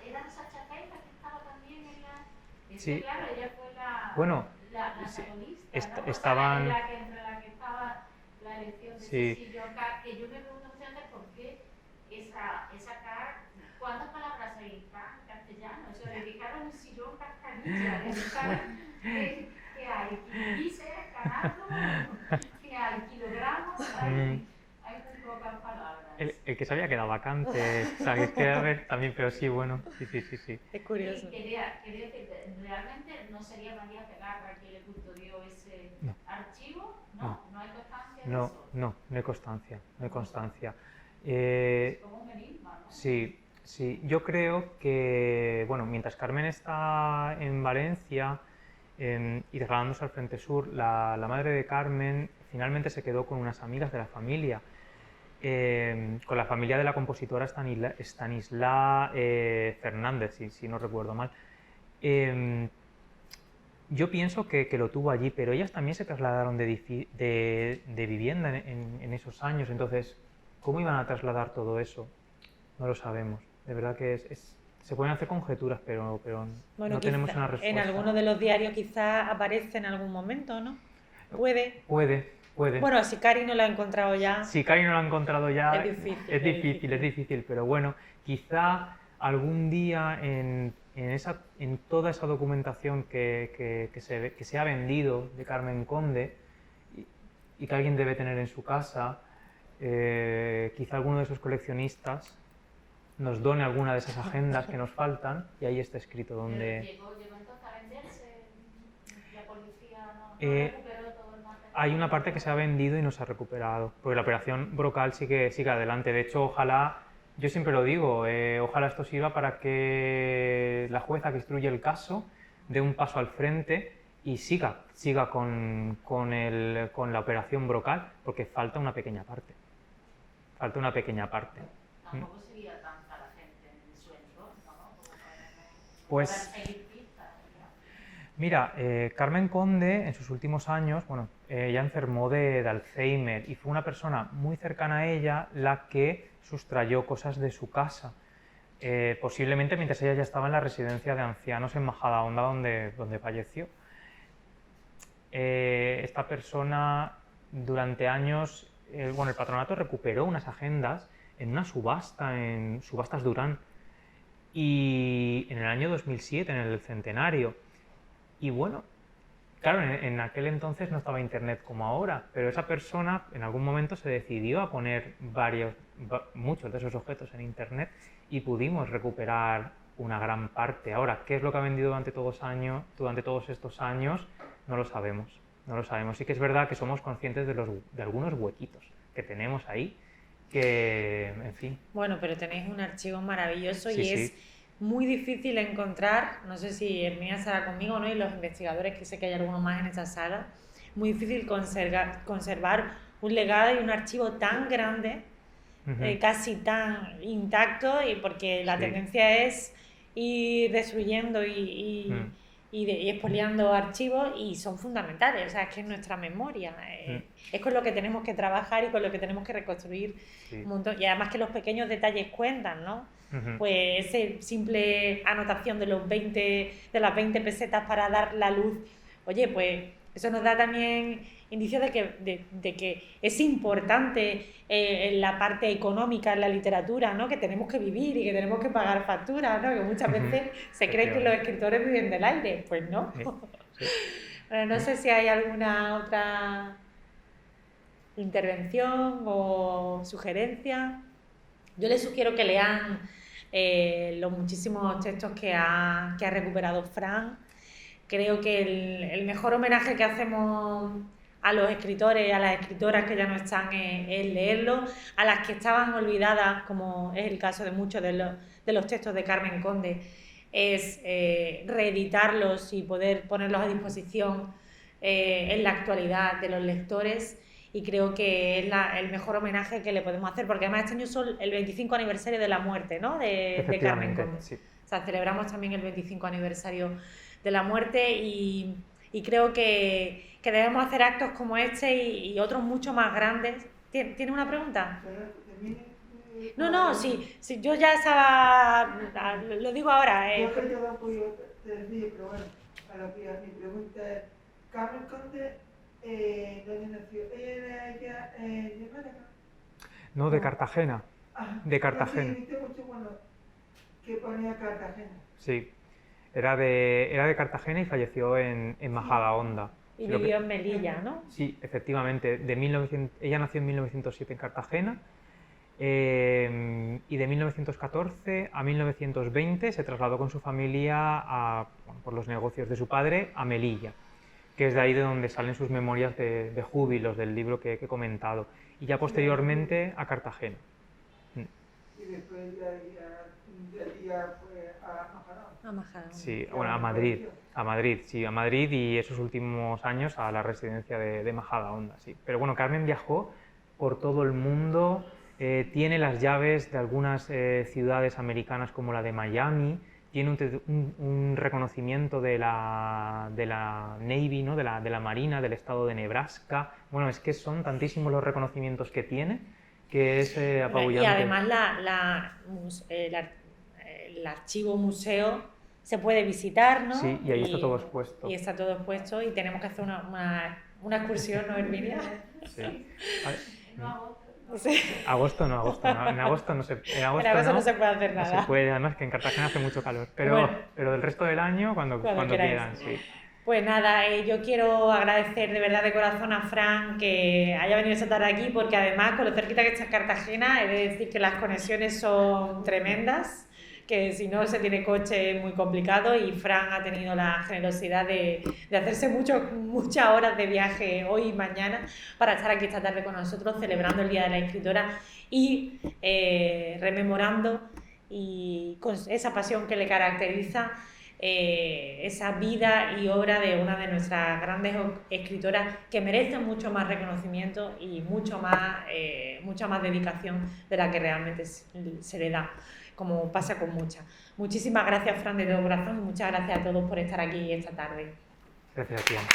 Speaker 6: ¿Eran Sacha Caira que estaba también en la...? Es
Speaker 2: Sí.
Speaker 6: que claro, ella fue
Speaker 2: Bueno,
Speaker 6: la
Speaker 2: sí,
Speaker 6: protagonista, ¿no?
Speaker 2: estaban...
Speaker 6: O sea, entre la que estaba la elección de
Speaker 2: Sí.
Speaker 6: ese sillón, que yo me pregunto muchas veces por qué esa cara, ¿cuántas palabras hay en castellano? Eso le dedicaron un sillón cascarilla, que hay quises, ganando, que hay kilogramos, hay muy pocas palabras.
Speaker 2: El que se había quedado vacante, ¿sabes? Que a ver, también, pero sí, bueno, sí.
Speaker 1: Es curioso.
Speaker 6: Quería decir, realmente no sería María Pegarra que le custodió ese
Speaker 2: No.
Speaker 6: archivo, ¿no? No hay constancia de
Speaker 2: No,
Speaker 6: eso.
Speaker 2: no hay constancia, no hay constancia.
Speaker 6: Es como un enigma, ¿no?
Speaker 2: Sí, yo creo que, bueno, mientras Carmen está en Valencia y trasladándose al Frente Sur, la madre de Carmen finalmente se quedó con unas amigas de la familia, con la familia de la compositora Stanisla Fernández, si no recuerdo mal. Yo pienso que lo tuvo allí, pero ellas también se trasladaron de vivienda en esos años, entonces, ¿cómo iban a trasladar todo eso? No lo sabemos. De verdad que se pueden hacer conjeturas, pero
Speaker 1: Bueno,
Speaker 2: no tenemos
Speaker 1: quizá
Speaker 2: una respuesta.
Speaker 1: en alguno de los diarios quizás aparece en algún momento, ¿no? Puede.
Speaker 2: Puede.
Speaker 1: Bueno, si Cari no la ha encontrado ya.
Speaker 2: Si Cari no lo ha encontrado ya,
Speaker 1: Es difícil.
Speaker 2: pero bueno, quizá algún día en toda esa documentación que se ha vendido de Carmen Conde y que alguien debe tener en su casa, quizá alguno de esos coleccionistas nos done alguna de esas agendas que nos faltan y ahí está escrito donde...
Speaker 6: ¿Llegó entonces a venderse? ¿La policía no recuperó todo el material?
Speaker 2: Hay una parte que se ha vendido y no se ha recuperado, porque la operación Brocal sigue adelante. De hecho, ojalá, yo siempre lo digo, ojalá esto sirva para que la jueza que instruye el caso dé un paso al frente y siga con la operación Brocal, porque falta una pequeña parte.
Speaker 6: Tampoco sería tanta la gente en su entorno, ¿no? Como para
Speaker 2: Pues...
Speaker 6: seguir pistas, ¿no?
Speaker 2: Mira, Carmen Conde en sus últimos años, bueno, ella enfermó de Alzheimer y fue una persona muy cercana a ella la que sustrayó cosas de su casa, posiblemente mientras ella ya estaba en la residencia de ancianos en Majadahonda donde falleció. Esta persona durante años, el patronato recuperó unas agendas en una subasta, en Subastas Durán, y en el año 2007, en el centenario. Y bueno, claro, en aquel entonces no estaba internet como ahora, pero esa persona en algún momento se decidió a poner muchos de esos objetos en internet y pudimos recuperar una gran parte. Ahora, ¿qué es lo que ha vendido durante todos estos años? No lo sabemos. Sí que es verdad que somos conscientes de algunos huequitos que tenemos ahí, que, en fin.
Speaker 1: Bueno, pero tenéis un archivo maravilloso
Speaker 2: Sí,
Speaker 1: y
Speaker 2: sí.
Speaker 1: es muy difícil encontrar, no sé si Hermina estará conmigo, ¿no? Y los investigadores, que sé que hay algunos más en esta sala, muy difícil conservar un legado y un archivo tan grande, casi tan intacto, y porque la
Speaker 2: Sí.
Speaker 1: tendencia es ir destruyendo y expoliando archivos, y son fundamentales, o sea, es que es nuestra memoria, es con lo que tenemos que trabajar y con lo que tenemos que reconstruir
Speaker 2: Sí.
Speaker 1: un montón, y además que los pequeños detalles cuentan, ¿no? Pues esa simple anotación de las 20 pesetas para dar la luz, oye, pues eso nos da también indicios de que es importante en la parte económica en la literatura, ¿no? Que tenemos que vivir y que tenemos que pagar facturas, ¿no? Que muchas veces se cree que los escritores viven del aire, pues no.
Speaker 2: Sí.
Speaker 1: Bueno, no sé si hay alguna otra intervención o sugerencia. Yo les sugiero que lean los muchísimos textos que ha recuperado Fran. Creo que el mejor homenaje que hacemos a los escritores y a las escritoras que ya no están es leerlos, a las que estaban olvidadas, como es el caso de muchos de los textos de Carmen Conde, es reeditarlos y poder ponerlos a disposición en la actualidad de los lectores, y creo que es el mejor homenaje que le podemos hacer, porque además este año son el 25 aniversario de la muerte, ¿no?, de Carmen Conde.
Speaker 2: Sí.
Speaker 1: O sea, celebramos también el 25 aniversario de la muerte, y creo que debemos hacer actos como este y otros mucho más grandes. ¿Tiene una pregunta? No, sí, yo ya estaba, lo digo ahora.
Speaker 7: Yo creo que lo apoyo decir, pero bueno, a lo que mi pregunta es, Carmen Conde, ¿dónde nació? ¿Ella era de Málaga?
Speaker 2: No, de Cartagena. De Cartagena.
Speaker 7: Sí, viste mucho, bueno, que ponía Cartagena.
Speaker 2: Sí, era de Cartagena y falleció en Majadahonda.
Speaker 1: Y vivió en Melilla, ¿no?
Speaker 2: Sí, efectivamente. Ella nació en 1907 en Cartagena, y de 1914 a 1920 se trasladó con su familia por los negocios de su padre a Melilla, que es de ahí de donde salen sus memorias de júbilos del libro que he comentado, y ya posteriormente a Cartagena.
Speaker 7: Y después ya fue a Majadahonda.
Speaker 1: A Majadahonda.
Speaker 2: Sí, bueno, a Madrid, y esos últimos años a la residencia de Majadahonda, sí. Pero bueno, Carmen viajó por todo el mundo, tiene las llaves de algunas ciudades americanas como la de Miami, tiene un reconocimiento de la Navy, ¿no?, de la Marina del estado de Nebraska. Bueno, es que son tantísimos los reconocimientos que tiene, que es apabullante.
Speaker 1: Y además el archivo museo se puede visitar, ¿no?
Speaker 2: Sí, y ahí está todo expuesto.
Speaker 1: Y está todo expuesto, y tenemos que hacer una excursión, ¿no, Herminia?
Speaker 2: Sí.
Speaker 1: Sí.
Speaker 2: Agosto no se
Speaker 1: puede hacer nada.
Speaker 2: No se puede, además que en Cartagena hace mucho calor, pero,
Speaker 1: Bueno,
Speaker 2: pero del resto del año cuando quieran, sí.
Speaker 1: Pues nada, yo quiero agradecer de verdad de corazón a Fran que haya venido esta tarde aquí, porque además con lo cerquita que está Cartagena, he de decir que las conexiones son tremendas, que si no se tiene coche es muy complicado, y Fran ha tenido la generosidad de hacerse muchas horas de viaje hoy y mañana para estar aquí esta tarde con nosotros celebrando el Día de la Escritora y rememorando, y con esa pasión que le caracteriza, esa vida y obra de una de nuestras grandes escritoras, que merece mucho más reconocimiento y mucha más dedicación de la que realmente se le da, como pasa con muchas. Muchísimas gracias, Fran, de todo corazón, y muchas gracias a todos por estar aquí esta tarde.
Speaker 2: Gracias a ti, Ana.